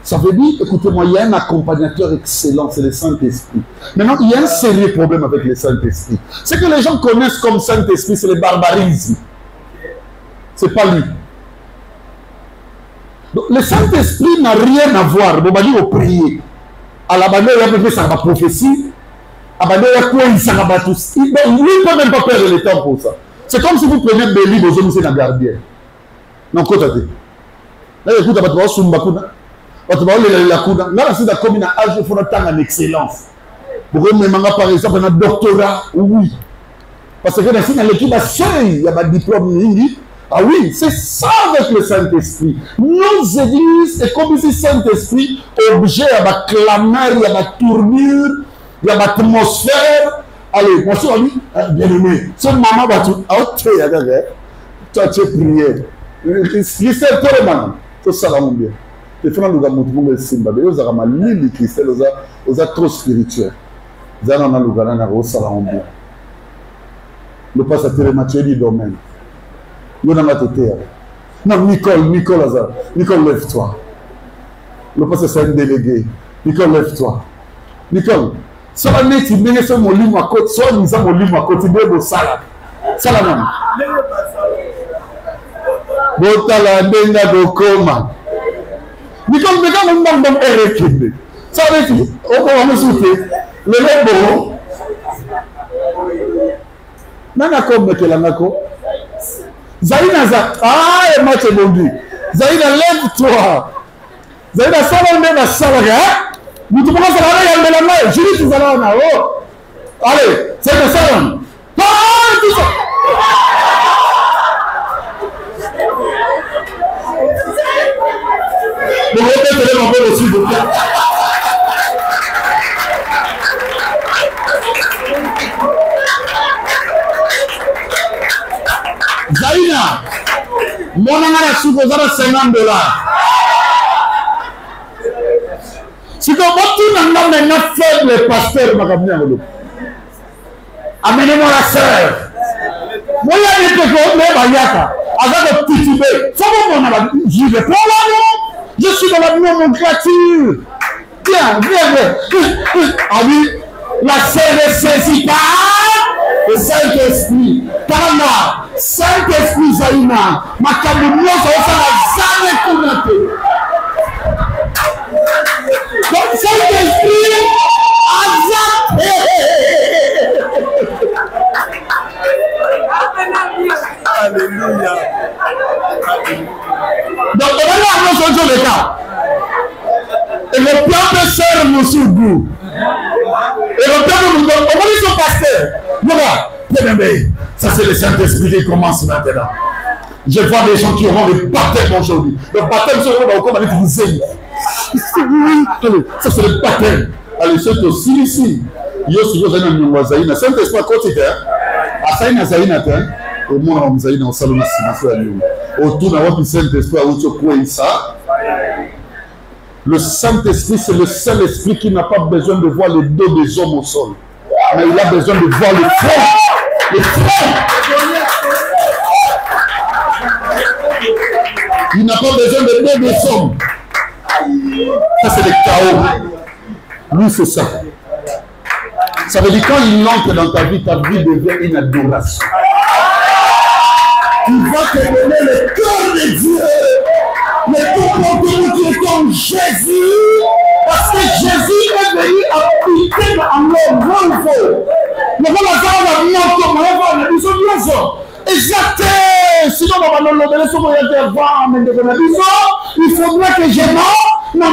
Speaker 1: Ça veut dire, écoutez-moi, il y a un accompagnateur excellent, c'est le Saint-Esprit. Maintenant, il y a un sérieux problème avec le Saint-Esprit. Ce que les gens connaissent comme Saint-Esprit, c'est le barbarisme. Ce n'est pas lui. Donc, le Saint-Esprit n'a rien à voir. Bon, il faut prier. À la bande, il y a ça, la prophétie. À la bande, il y a quoi, il s'en bat tous. Lui, il ne peut même pas perdre le temps pour ça. C'est comme si vous preniez Béli, vous avez un gardien. Non, côté. Là, écoute, vous avez un Sumbakouna. Vous avez la Kouna. Là, c'est la commune à âge, il faut temps en excellence. Pour eux, même par exemple, un doctorat, oui. Parce que dans l'équipe, il y a un diplôme. Ah oui, c'est ça avec le Saint-Esprit. Nos églises, c'est comme si le Saint-Esprit, objet, il y a la clameur, il y a la tournure, il y a l'atmosphère. Allez, moi, je suis bien aimé. Ce maman va tout. Ah, ok, tu as prié. Il sait tout le monde. Tout ça, là, mon bien. Les frères, nous avons trouvé Simba. Ils ont ma ligne Christelle, ils ont trop spirituel. Ils ont un lugar dans le salon bien. Le passe à Télémathieu du domaine. Non, Nicole, Azar. Nicole, lève-toi. Le passe c'est un délégué. Nicole, lève-toi. Nicole, ça va mettre une minute sur mon lit à côté. Soit nous avons mon lit à côté de salade. Salade. Botala ndenga dokoma. Nicole, mais quand on demande RFID, ça veut dire, on va me soutenir. Le lève-bon. Nana comme que la nako. Zaïna, ah, et moi c'est bon dit. Zaïna, lève-toi. Zaïna, ça va me mettre ça là. Nous te commençons à aller à la main. Je dis, tu vas là, oh. Allez, c'est le salon. Ah, tout ça. Vous répétez mon peu aussi, vous plaît. Zaïna, mon ami a supposé $50. Si comme tout le monde maintenant faible pasteur, ma cabinet, amenez-moi la sœur. Moi, il y a des choses, mais avec le petit tibet. J'y vais pas là, non? Je suis dans la nomenclature. Viens. Ah oui, la sœur ne saisit pas le Saint-Esprit. Kana, Saint-Esprit Zaïna, ma cabinet, ça va jamais tout. Donc, Saint-Esprit, azap.
Speaker 3: Alléluia.
Speaker 1: Donc, on va voir sur le cas. Et le peuple sert nous sur goût. Et le peuple nous donne. On va dire son pasteur. Voilà. Ça, c'est le Saint-Esprit qui commence maintenant. Je vois des gens qui auront le baptême aujourd'hui. Le baptême, c'est on va dire que vous aimez. Ça, c'est le baptême. Allez, c'est aussi ici. Yo, si vous avez un Zaïna, Saint-Esprit quotidien. À Zaïna, Zaïna, au moins, on a dans le salon de autour de votre Saint-Esprit, à votre quoi ça. Le Saint-Esprit, c'est le seul esprit qui n'a pas besoin de voir le dos des hommes au sol. Mais il a besoin de voir le front. Le front. Il n'a pas besoin de dos des hommes. Ça, c'est le chaos. Lui, c'est ça. Ça veut dire quand il entre dans ta vie devient une adoration. Il va te donner le cœur de Dieu. Le comportement qui est en Jésus. Parce que Jésus est venu habiter en l'homme. Le roi Lazare va venir sinon, il faudrait que je m'en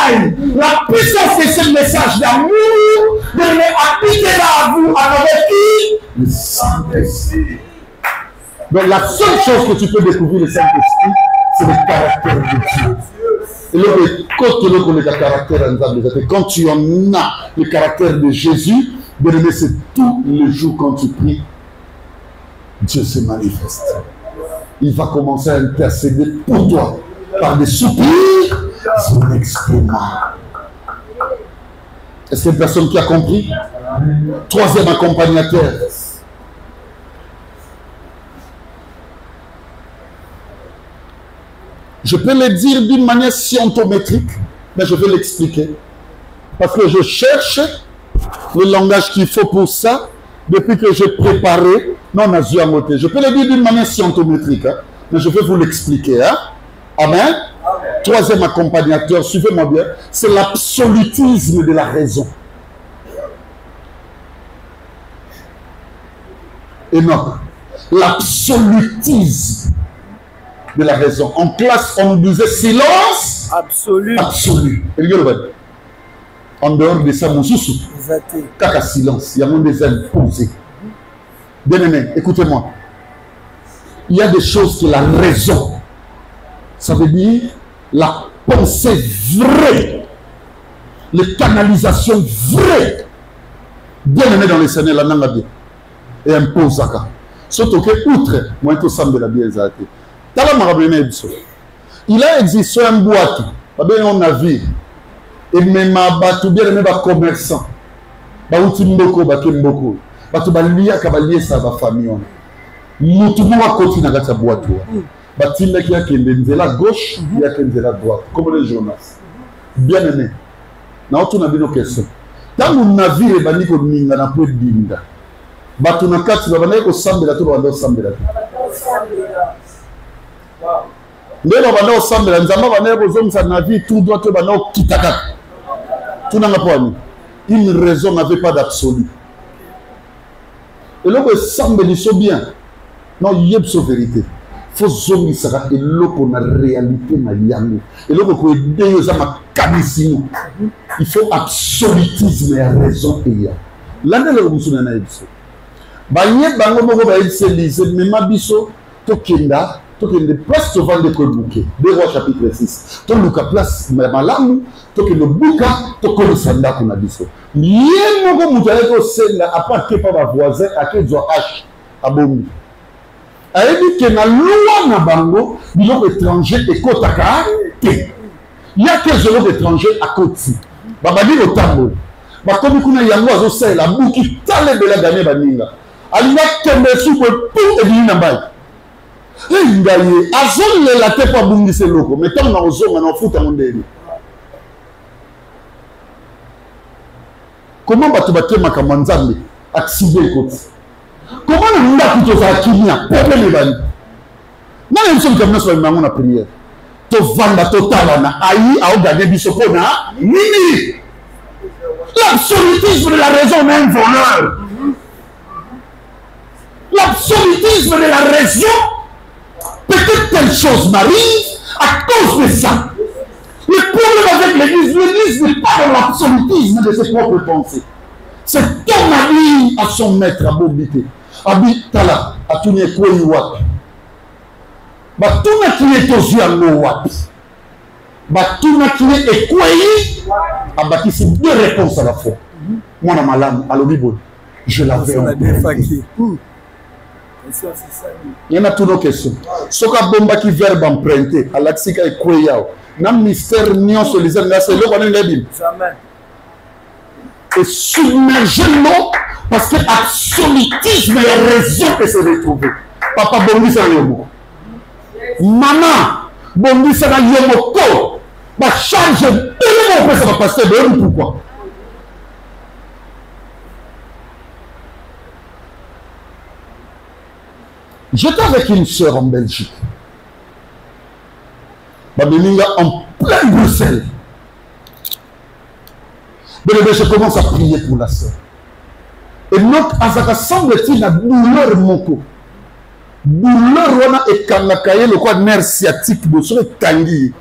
Speaker 1: aille. La puissance de ce message d'amour Bien-aimé, habitez-la à vous avec qui? Le Saint-Esprit. Donc la seule chose que tu peux découvrir le Saint-Esprit, c'est le caractère de Dieu. Et le caractère, quand tu en as le caractère de Jésus, bien-aimé, c'est tous les jours quand tu pries, Dieu se manifeste. Il va commencer à intercéder pour toi par des soupirs, son exprimant. Est-ce qu'il y a une personne qui a compris? Troisième accompagnateur. Je peux le dire d'une manière scientométrique, mais je vais l'expliquer. Parce que je cherche le langage qu'il faut pour ça depuis que j'ai préparé. Non, je peux le dire d'une manière scientométrique, hein, mais je vais vous l'expliquer. Hein. Amen. Amen. Troisième accompagnateur, suivez-moi bien, c'est l'absolutisme de la raison. Et non, l'absolutisme de la raison. En classe, on nous disait silence
Speaker 3: absolu.
Speaker 1: Absolu. En dehors de ça, mon sous-sous. Caca silence. Il y a même des imposés. Bien-aimé, écoutez-moi. Il y a des choses que la raison, ça veut dire la pensée vraie, les canalisations vraies. Bien-aimé dans les Seigneurs, la nanga bien. Et impose ça. Surtout que, outre, moi, tout ça me la bien exalté. Il a existé un boîte, un navire, et même un bien aimé commerçant. Bauti mboko bakemboko. Batu balia kabalie sa ba famille. Mutu mwa koti na kata boîte. Batinda qui a kende la gauche, il y a kende la droite, comme les Jonas. Bien aimé. Na otu na bino question. Tangu navire bani ko ninga na po dinda. Batu na kati ba bana ko sambela to bando sambela. Ndelo bana osambela nzamba bana ko zomsa na vie tout droit to bana kitaka. Tout n'a pas une raison n'avait pas d'absolu. Et là que semble bien. Non, il y a une vérité. Faut zombie ça et là qu'on a réalité na yango. Et là que aider ça ma cabissimo. Il faut absolutisme et raison et ya. Là de la musu na ebiso. Ba nye bango moko ba elise mais ma biso to kenda place souvent de Kolbouké, 2 Rois chapitre 6. To luka place malamu, to ke le buka, to ko le sanda kuna biso. Yé moko mutale ko senda apa ke pa ba voisin ake zo H abombi. Ayebi ke na loi na bango, biloko étranger ekotaka te. Ya ke zolo étranger akoti. Babadi lo tambo. Ba komi kuna yango azo sela buki tale bela gane baninga. Alinga kembe su ko tout et na mbai. Ngaye azon le la te pa bungise loko mais tant na ozonga na futa mondeli. Comment batu batema kama nzambe accident koti? Comment na nda kuto za kimia problème bani? Na le nsom kamna so mango na prière. To vanda totala na ayi a ogade biso pona nini? L'absolutisme de la raison est un voleur. L'absolutisme de la raison. Peut-être telle chose m'arrive à cause de ça. Le problème avec l'Église n'est pas dans l'absolutisme de ses propres pensées. C'est ton ami à son maître à Bobité. Abitala, à tout n'est quoi y wapi. Bah tout n'a qui est aux yeux à l'eau wapi. Bah tout n'a qui est quoi y. Ah bah qui c'est 2 réponses à la fois. Moi dans ma langue, à l'Obibo, je l'avais en il y en a toutes nos questions. Ce qu'a bomba qui verbe emprunté, à l'axika et kweyao. N'a mystère nion sur les hommes, c'est le qu'on est jamais. Et submergez-le parce que absolutisme est raison que c'est retrouvé. Papa Bondi ça yomo. Maman Bondi ça yomo ko. Bah charge tout le monde ça va passer de pourquoi? J'étais avec une sœur en Belgique. Babelinga en plein Bruxelles. Je commence à prier pour la sœur. Et donc, ça semble-t-il la douleur moko. Douleur wana et kanakaye le quoi nerf sciatique de ce tangi.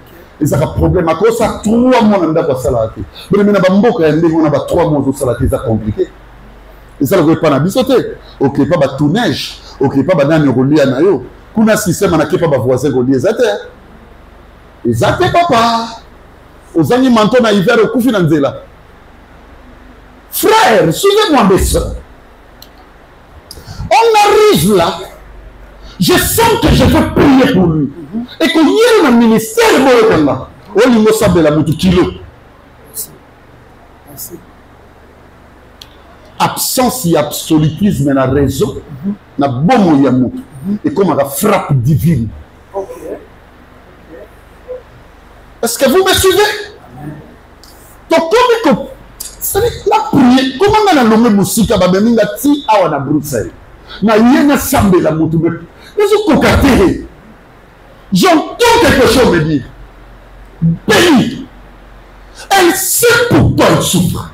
Speaker 1: Et ça a un problème. À cause ça, 3 mois, on a pas ça. Mais maintenant, on a 3 mois, c'est compliqué. Et ça, on ne peut pas bisoter. Ok, pas tout neige. Ok, pas dans le relier à Nayo. Qu'on a un système, on a pas voisin relier. Et ça, papa. Aux années maintenant, à hiver, au coup financier là. Frère, suivez-moi, mes soeurs. On arrive là. Je sens que je veux prier pour lui. Et qu'il y a un ministère de là. On lui montre de la moto kilo. Absence et absolutisme et la raison. Na bon moyen moto. Et comme la frappe divine. Est-ce que vous me suivez? Donc, comme la prière, comment on a nommé Moussika Babeminga ti awa na Bruxelles? Na yena sambe la moto. J'entends quelque chose me dire. Béni. Elle sait pourquoi elle souffre.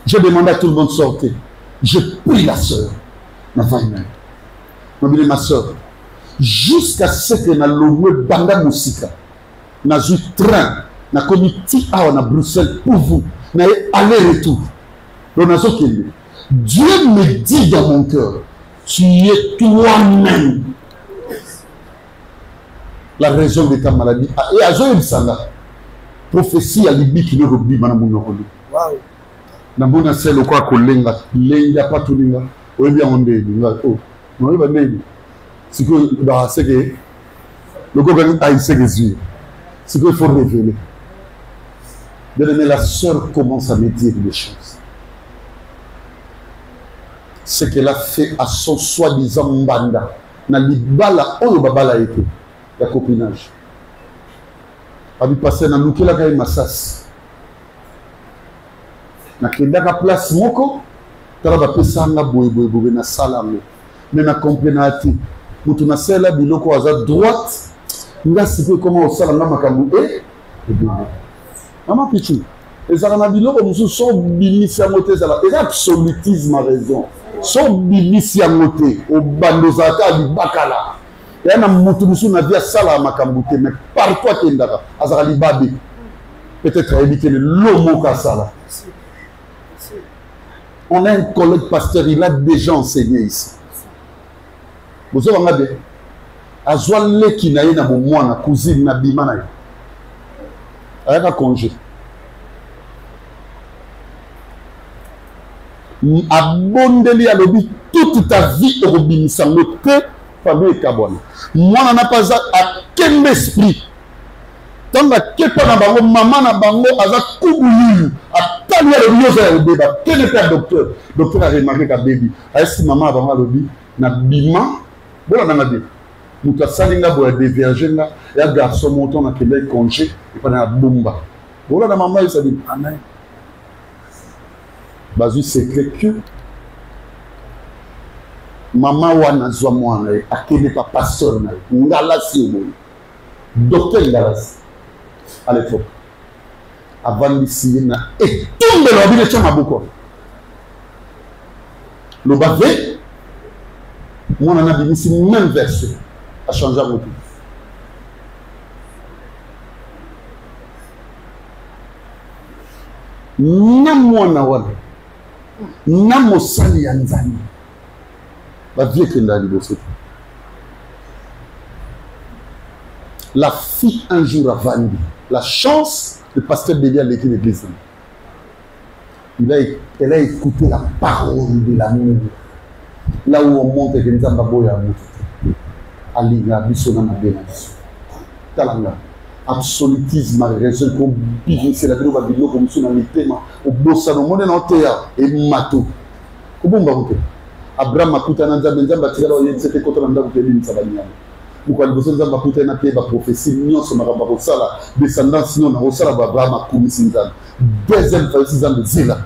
Speaker 1: Je demande à tout le monde de sortir. Je prie la sœur. Ma soeur. Jusqu'à ce que na loué banda musika. Na eu train. Na comité à Bruxelles pour vous. Na aller-retour. Dieu me dit dans mon cœur. Tu es toi-même la raison de ta maladie. Et à Joël Sanga, prophétie à Libye qui ne rebut Manamounokoli. Waouh! Namona c'est le quoi que lenga pas tout lenga. Oui bien on est oh non il va mener. C'est que c'est que le gouvernement a essayé de dire. C'est qu'il faut révéler. Bien-aimé, la sœur commence à me dire des choses. Ce qu'elle a fait à son soi-disant mbanda. Na libala oyo babala été. La copinage. Abi passé na lukela kay masas. Na kendaka place moko tala ba pesanga boye na sala ngo. Mais na complénati. Mutu na sela biloko aza droite. Nga siko comment au sala na makambu Maman pichu. Ezala na biloko musu so bilisi amote ezala. Eza absolutisme a raison. So bilisi amote o bandozaka libakala. Il y a un moutoumoussou na via sala makambouté, mais partout à Kendara, Azara Libabi, peut-être éviter le lomo kasala. On a un collègue pasteur, il a déjà enseigné ici. Vous avez regardé, Azwale qui n'a pas moi, na cousine, na bimana, avec un congé. Abondeli à l'obi toute ta vie au robin sans le thé. Famille Kabon. Moi, on n'a pas à quel esprit. Tant que pas na bango, maman na bango, aza kubuyu, a talia le mieux au débat. Quel était le docteur? Docteur a remarqué que baby. Est-ce que maman a bango lobi na bima? Bon, on a dit. Mouta salinga boya déverger là, et un garçon montant na kele congé et pas na bomba. Bon, la maman il s'est dit amen. Bazu secret que maman wana zwa mwana akene pa pasteur na ngalasi mo docteur ngalasi à l'époque avant d'ici na et tombe le bile chama boko le bavé mwana na bimisi même verset a changé beaucoup na mwana wana na mosali ya nzambe. La fille un jour a vendu la chance de pasteur Bélia à l'église. Elle a écouté la parole de l'amour. Là où on monte et que nous avons Talanga. Absolutisme, raison comme c'est la vidéo comme ça dans les thèmes. Au bossa no monde non théâtre et matou. Kubumba kote. Abraham akuta na nzambe nzambe atikala oyensete kota na ndako tebini sabanyana. Muko aliboso nzambe akuta na pe ba prophétie nyonso makamba ko sala descendance non na sala ba Abraham akumisi nzambe. Deuxième fois nzambe zela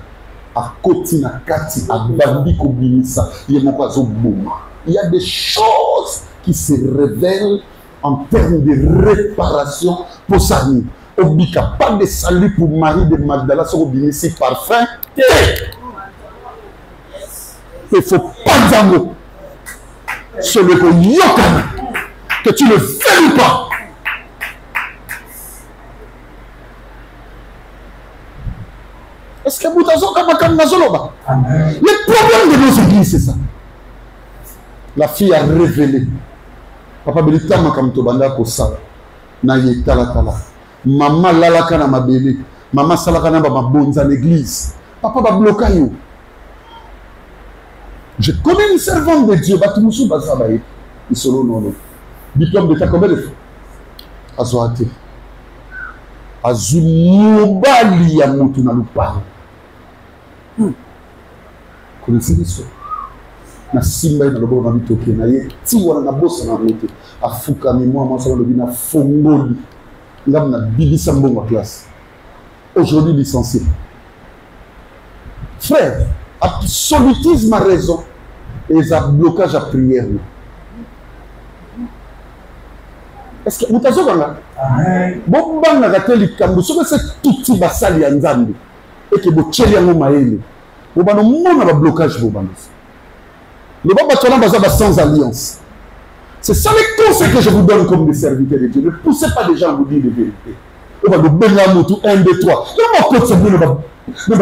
Speaker 1: akoti na kati abandi ko binisa ye moko azoboma. Il y a des choses qui se révèlent en termes de réparation pour sa vie. Obika pas de salut pour Marie de Magdala sur binisi parfum. Il ne faut pas d'ango. Celui que yokana, que tu le fais ou pas, Le problème de nos églises, c'est ça. La fille a révélé. Papa Belita Makamto Banda Kosala. Na yetala tala. Maman lalaka na mabele. Maman salaka na babonza l'église. Papa va bloquer yo. Je connais une servante de Dieu. Batumusu Bazabaye. Il solo non. Diplôme de ta combien de fois? Azoate. Azumubali ya mutu na lupa. Connaissez l'histoire? Na simba ina lobo na bitoke na ye ti wana na bossa na moto afuka mi moi moi sala lobina fongoli ngam na bibisa mbongo classe aujourd'hui licencié. Frère, absolutisme a raison et ça blocage à prière. Est-ce que vous t'avez là? Bon banga gateli kambo so que c'est tout basali ya nzambe et que bo tcheli yango maele. Bo bano mona ba blocage bo bano. Le Baba sans alliance. C'est ça les conseils que je vous donne comme des serviteurs de Dieu. Ne poussez pas les gens à vous dire des vérités. On va nous bénir à Moutou 1, 2, 3. Comment on peut se dire ne va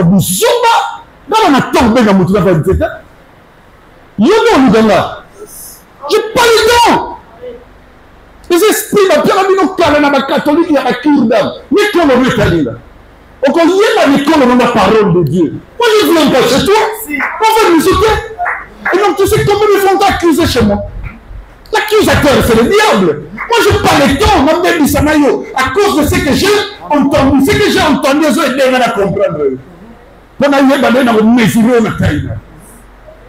Speaker 1: vous zomba? Comment on attend bénir à Moutou dans la vérité? Il y a un dans là. J'ai pas le temps. Les esprits, la pyramide, la catholique, il y a la cure d'âme. Mais qu'on le met là. On connaît la parole de Dieu. Moi, je viens pas chez toi. On va nous soutenir. Et donc, tu sais comment ils vont t'accuser chez moi? L'accusateur, c'est le diable. Moi, je parle de temps, même de Bisanayo, à cause de ce que j'ai entendu. Ce que j'ai entendu, ils ont aidé à comprendre. Pendant que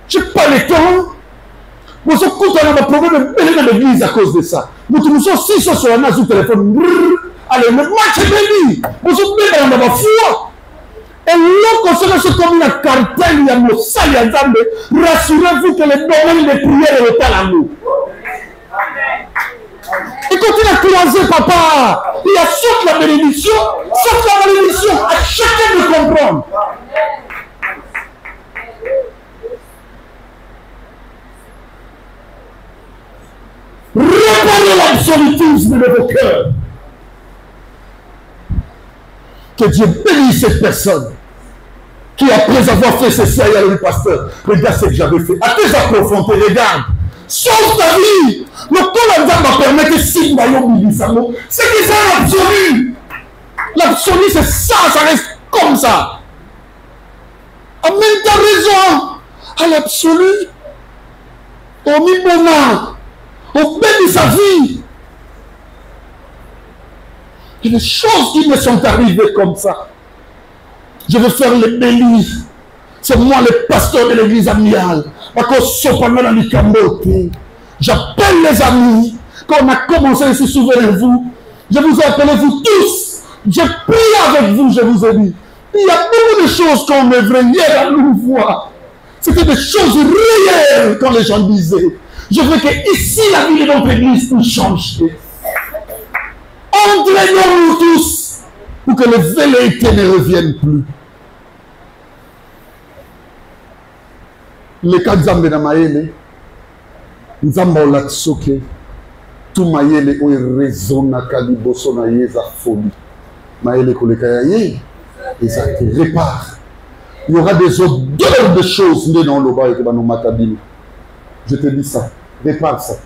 Speaker 1: je parle de temps. Nous sommes contents de problème de l'église à cause de ça. Nous sommes 6 sur la nase du téléphone. Allez, le match est béni. Nous sommes bien dans la foi. Et lorsqu'on se comme une cartel, il y a le sale, il y a le rassurez-vous que le domaine de prière est à nous. Et continue à croiser, papa. Il y a sauf la bénédiction, à chacun de comprendre. Réparez l'absolutisme de vos cœurs. Que Dieu bénisse cette personne qui, après avoir fait ceci, a dit le pasteur, regarde ce que j'avais fait. À tes approfondir, regarde. Sauve ta vie. Le temps va permettre de si c'est que c'est l'absolu. L'absolu, c'est ça, ça reste comme ça. Amen, tu as raison. À l'absolu, au mi-moment, au béni sa vie. Et les choses qui me sont arrivées comme ça. Je vais faire les bélis. C'est moi le pasteur de l'église amiale. J'appelle les amis. Quand on a commencé ici, souvenez-vous. Je vous ai appelé vous tous. J'ai prié avec vous, je vous ai dit. Il y a beaucoup de choses qu'on œuvrait hier à nous voir. C'était des choses réelles quand les gens disaient. Je veux que ici, la vie de notre église nous change. Entraînons-nous tous pour que les velléités ne reviennent plus. Les cas Nzambe na maele, Nzambe olatsoke, tout maele o raisonna kaliboso na yeza folie. Maele koleka ya ye, et ça te répare. Il y aura des odeurs de choses dans le bas et dans nos matabines. Je te dis ça, répare ça.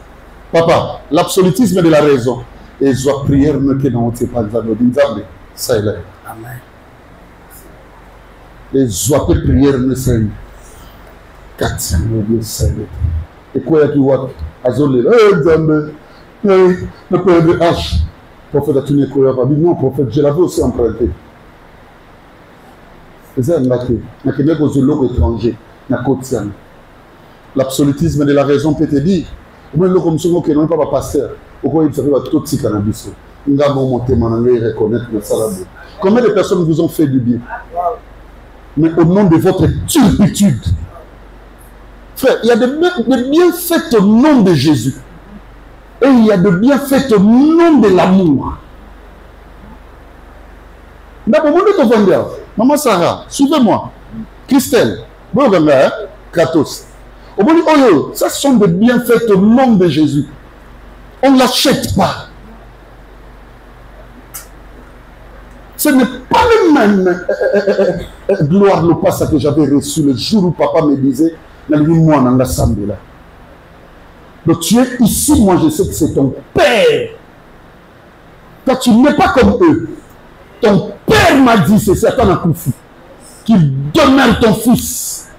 Speaker 1: Papa, l'absolutisme de la raison. Et je dois prier que dans notre Nzambe, ça est là. Amen. Et je dois prier le Seigneur. Et quoi tu vois? Azolé, Nzambe, le père de H. Prophète a tourné quoi? Non, prophète, je l'avais aussi emprunté. C'est ça, l'absolutisme de la raison peut te dire. Même le comme ce qui n'est pas pasteur. Pourquoi il s'arrive à tout petit cannabis? Combien de personnes vous ont fait du bien? Mais au nom de votre turpitude. Frère, il y a des bienfaits au nom de Jésus. Et il y a des bienfaits au nom de l'amour. Maman Sarah, suivez-moi. Christelle, Kratos. Ça, ce sont des bienfaits au nom de Jésus. On ne l'achète pas. Ce n'est pas le même gloire le passe que j'avais reçu le jour où papa me disait, moi en l'assemblée là. Donc tu es ici, moi je sais que c'est ton père. Toi tu n'es pas comme eux. Ton père m'a dit, c'est Satan Akoufi, qu'il demeure ton fils.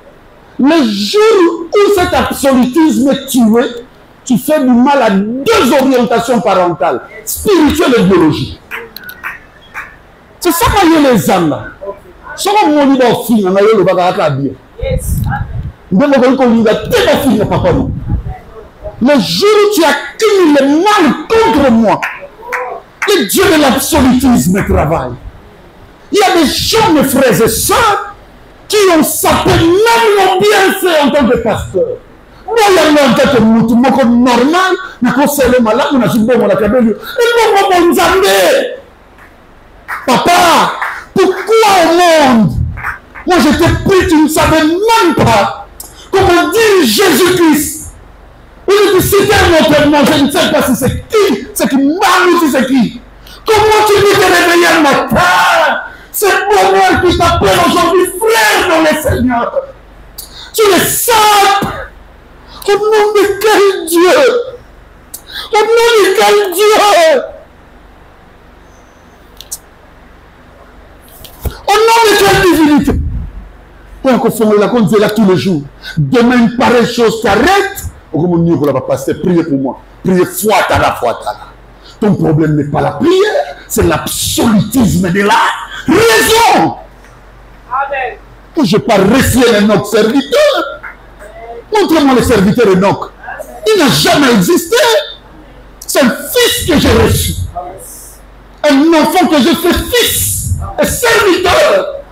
Speaker 1: Le jour où cet absolutisme est tué, tu fais du mal à deux orientations parentales, spirituelle et biologique. C'est ça qu'il y a les âmes là. Si on m'a dit dans le film, on a eu le bagage à bien. Le jour où tu accumules le mal contre moi, le Dieu de l'absolutisme travaille. Il y a des gens, mes frères et sœurs, qui ont sapé même mon bienfait en tant que pasteur. Moi, il y a un tant que normal, mais quand c'est le malade, on a dit bon, on a câblé lui. Et bon, papa, pourquoi au monde? Moi, j'étais pris, tu ne savais même pas comment dire Jésus-Christ. Il dit, c'était un entraînement, je ne sais pas si c'est qui, c'est qui m'a ou si c'est qui. Comment tu peux te réveiller un matin? C'est bonheur qui t'appelle aujourd'hui frère dans le Seigneur. Tu le sapes. Au nom de quel Dieu? Au nom de quel Dieu? Au nom de quelle divinité? Pour qu'on fasse la compte là tous les jours. Demain, une pareille chose s'arrête. Au moment où on va passer, priez pour moi. Priez foi à la foi. Ton problème n'est pas la prière, c'est l'absolutisme de la raison. Amen. Je ne vais pas rester notre serviteur. Montre-moi le serviteur Enoch. Il n'a jamais existé. C'est un fils que j'ai reçu. Un enfant que je fais fils. Un serviteur.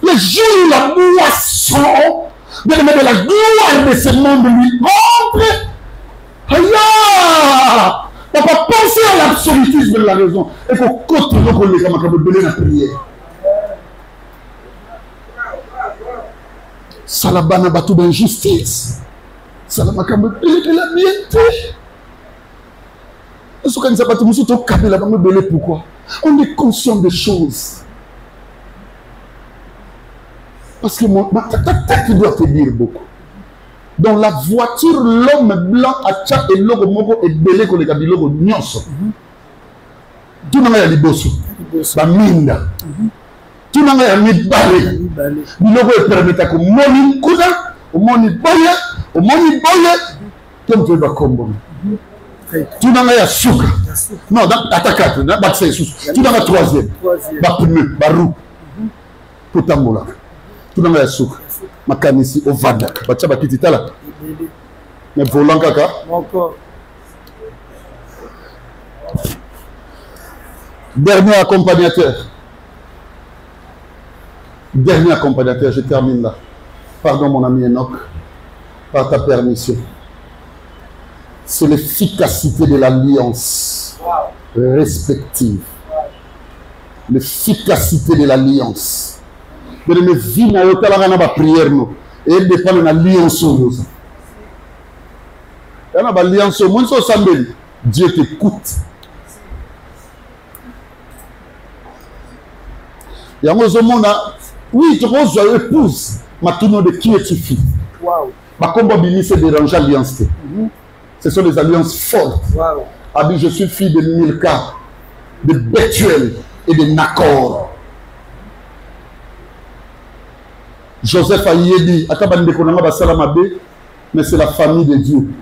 Speaker 1: Le jour où la moisson de la gloire de ce monde lui montre. Aïe! Papa, pensez à l'absolutisme de la raison. Et qu'on continue à les la prière. Salabana batou d'injustice. Salamaka me belé de la mienté. Pourquoi? On est conscient des choses. Parce que ta tête doit te dire beaucoup. Dans la voiture, l'homme blanc a tcha et logo moko et belé ko le kabilo nyonso. Tout n'a pas liboso. Ba minda. Tout n'a pas mibale. Bilogo e permettre ko moni kuda, o moni boya, comme tu vas combo. Tout n'a pas sucre. Non, attaque, ba c'est sucre. Tout n'a pas troisième. Ba pneu, ba roue. Tout tambola. Tout n'a pas sucre. Makanisi au Vadak. Bacha bakititala. Mais volant kaka. Encore. Dernier accompagnateur. Dernier accompagnateur, je termine là. Pardon mon ami Enoch, par ta permission. C'est l'efficacité de l'alliance respective. L'efficacité de l'alliance. De me vivre dans l'hôtel à la prière, et elle dépend de l'alliance. L'alliance, Dieu t'écoute. Il y a un monde, oui, tu vois, je épouse, mais tout le monde de qui es-tu fille? Par contre, c'est déranger l'alliance. Ce sont des alliances fortes. Abi, je suis fille de Milka, de Bethuel et de Nakor. Joseph a dit, mais c'est la famille de Dieu.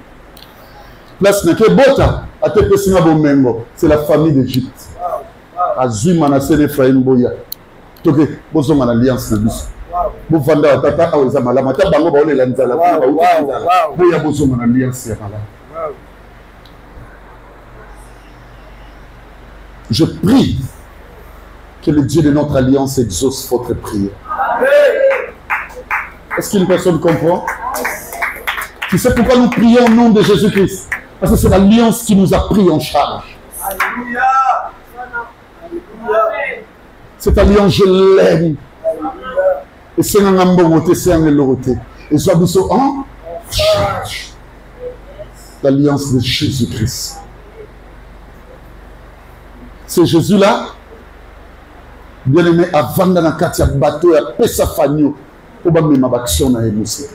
Speaker 1: Place n'est que Bota, c'est la famille d'Égypte. Azui Manassé Ephraim Boya. Toke, bozo mana alliance na biso. Bo vanda tata aweza malama ta bango ba olela nzala ba uti. Boya bozo mana alliance ya malama. Je prie que le Dieu de notre alliance exauce votre prière. Est-ce qu'une personne comprend? Tu sais pourquoi nous prions au nom de Jésus-Christ? Parce que c'est l'alliance qui nous a pris en charge. Alléluia. Cette alliance, je l'aime. Et c'est un ambogoté, c'est un eloroté. Et soit en charge. L'alliance de Jésus-Christ. C'est Jésus-là Bien aimé, avant dans la carte, il y a bateau, il y a pesa fagno. Pour que ma action na émotion.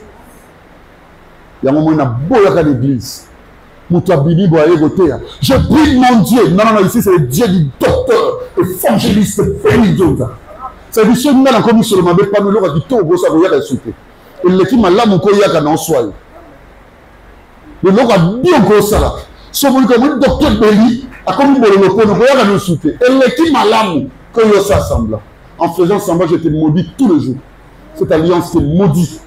Speaker 1: Il y a un moment où il y a beaucoup d'église. Je prie mon Dieu. Non, non, ici c'est le Dieu du docteur, évangéliste, péridonta. C'est du seul moment comme sur le mabé, pas nous l'autre qui tombe au savoir et souper. Et l'équipe m'a là mon coïa qu'à n'en soit. Le l'autre a bien gros ça. Ce moment comme le docteur Belli a comme le repos, nous voyons nous souper. Et l'équipe m'a là mon coïa ça semble. En faisant semblant, j'étais maudit tous les jours. Cette alliance est maudite.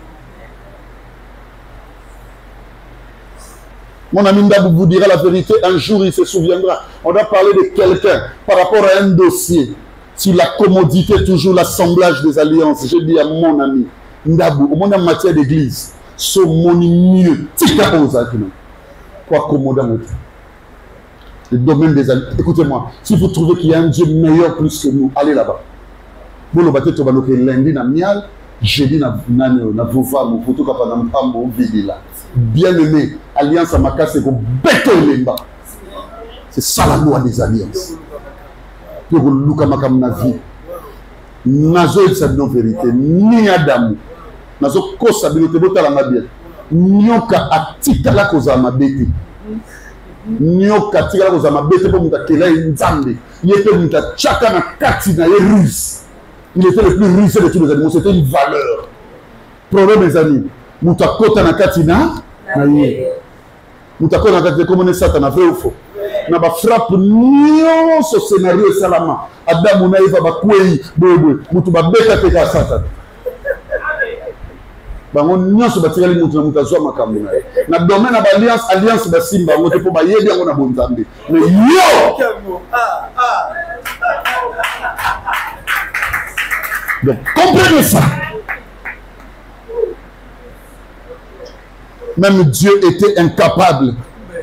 Speaker 1: Mon ami Ndabou vous dira la vérité, un jour il se souviendra. On doit parler de quelqu'un par rapport à un dossier. Sur la commodité, toujours l'assemblage des alliances. Je dis à mon ami Ndabou, au monde en matière d'église, ce monde mieux. Quoi commoder le domaine des alliances. Écoutez-moi, si vous trouvez qu'il y a un Dieu meilleur plus que nous, allez là-bas. Vous le battez, lundi, na mial, jeudi, na vouva, mon photo, bien aimé, alliance à Maka, c'est qu'on bête lemba. C'est ça la loi des alliances. Pour que nous, comme na vie, nazo il s'agit de vérité, ni Adam, nazo kosabilité, bota la bien, nyoka atika la koza ma bête, nyoka atika la koza ma bête pour muta kela nzambe, yete muta chaka na kati na ruse. Il était le plus rusé de tous les animaux, c'était une valeur. Problème mes amis, mutakota na katina, mutakota na katina, comment on est Satan, vrai ou faux? Na ba frappe nyo ce scénario salama. Adam na Eva ba kwei bobo, mutu ba beta te ka Satan. Ba on nyonso ba tirali mutu na mutazwa makambo na. Na domaine na ba alliance ba simba ngote po ba yebi ngo na bonzambe. Mais yo! Donc, comprenez ça. Même Dieu était incapable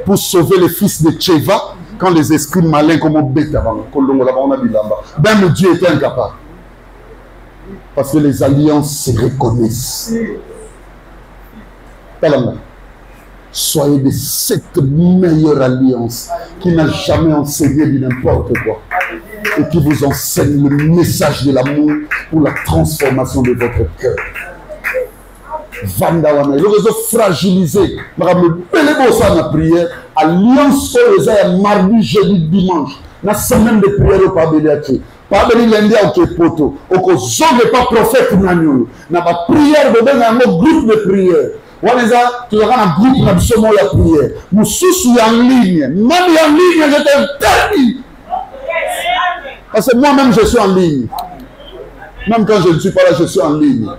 Speaker 1: pour sauver les fils de Tchéva quand les esprits malins comme bêta. Même Dieu était incapable. Parce que les alliances se reconnaissent. Soyez de cette meilleure alliance qui n'a jamais enseigné de n'importe quoi. Et qui vous enseigne le message de l'amour pour la transformation de votre cœur. Vandawana, le réseau fragilisé. Madame, le ça la prière. Alliance les mardi, jeudi, dimanche. La semaine de prière au Pabeliati. Pabeli lundi au poto. Au n'est pas prophète Nanyolo. N'a pas prière de un groupe de prière. Tu auras un groupe de la prière. Nous sommes en ligne. Même en ligne, j'étais interdit. Parce que moi-même, je suis en ligne. Même quand je ne suis pas là, je suis en ligne.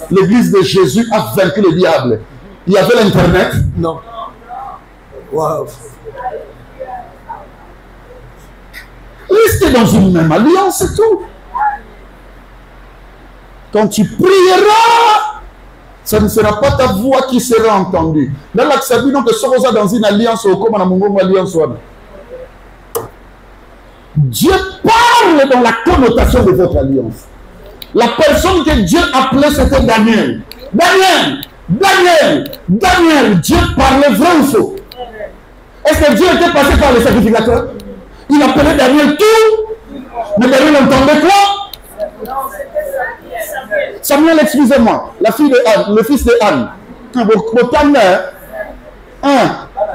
Speaker 1: L'église de Jésus a vaincu le diable. Il y avait l'Internet?
Speaker 3: Non. Wow.
Speaker 1: Restez dans une même alliance, c'est tout. Quand tu prieras, ça ne sera pas ta voix qui sera entendue. Dans l'accès, donc, que soit dans une alliance ou comme dans une alliance. Dieu parle dans la connotation de votre alliance. La personne que Dieu appelait, c'était Daniel. Daniel, Dieu parlait vrai ou faux? Est-ce que Dieu était passé par les sacrificateurs? Il appelait Daniel tout, mais Daniel entendait quoi? Samuel, excusez-moi, la fille de Anne, le fils de Anne.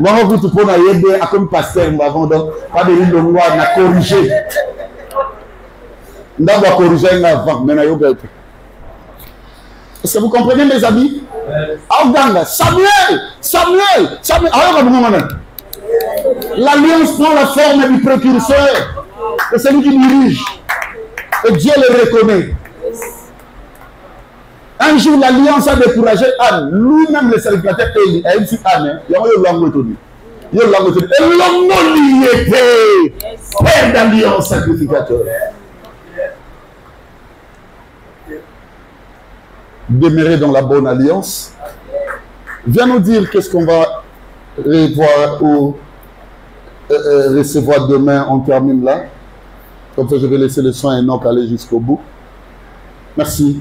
Speaker 1: Moi, vous te prenez à aider à comme pasteur, pas de l'île on a corrigé. On a corrigé avant, mais est-ce que vous comprenez, mes amis? Samuel, l'alliance prend la forme du précurseur. Et c'est lui qui dirige. Et Dieu le reconnaît. Un jour, l'alliance a découragé Anne. Lui-même, le sacrificateur, il a dit Anne, il y a eu l'angle tenu. Et l'homme y était père d'alliance sacrificateur. Demeurer dans la bonne alliance. Viens nous dire qu'est-ce qu'on va revoir ou recevoir demain. On termine là. Comme ça, je vais laisser le soin et non aller jusqu'au bout. Merci.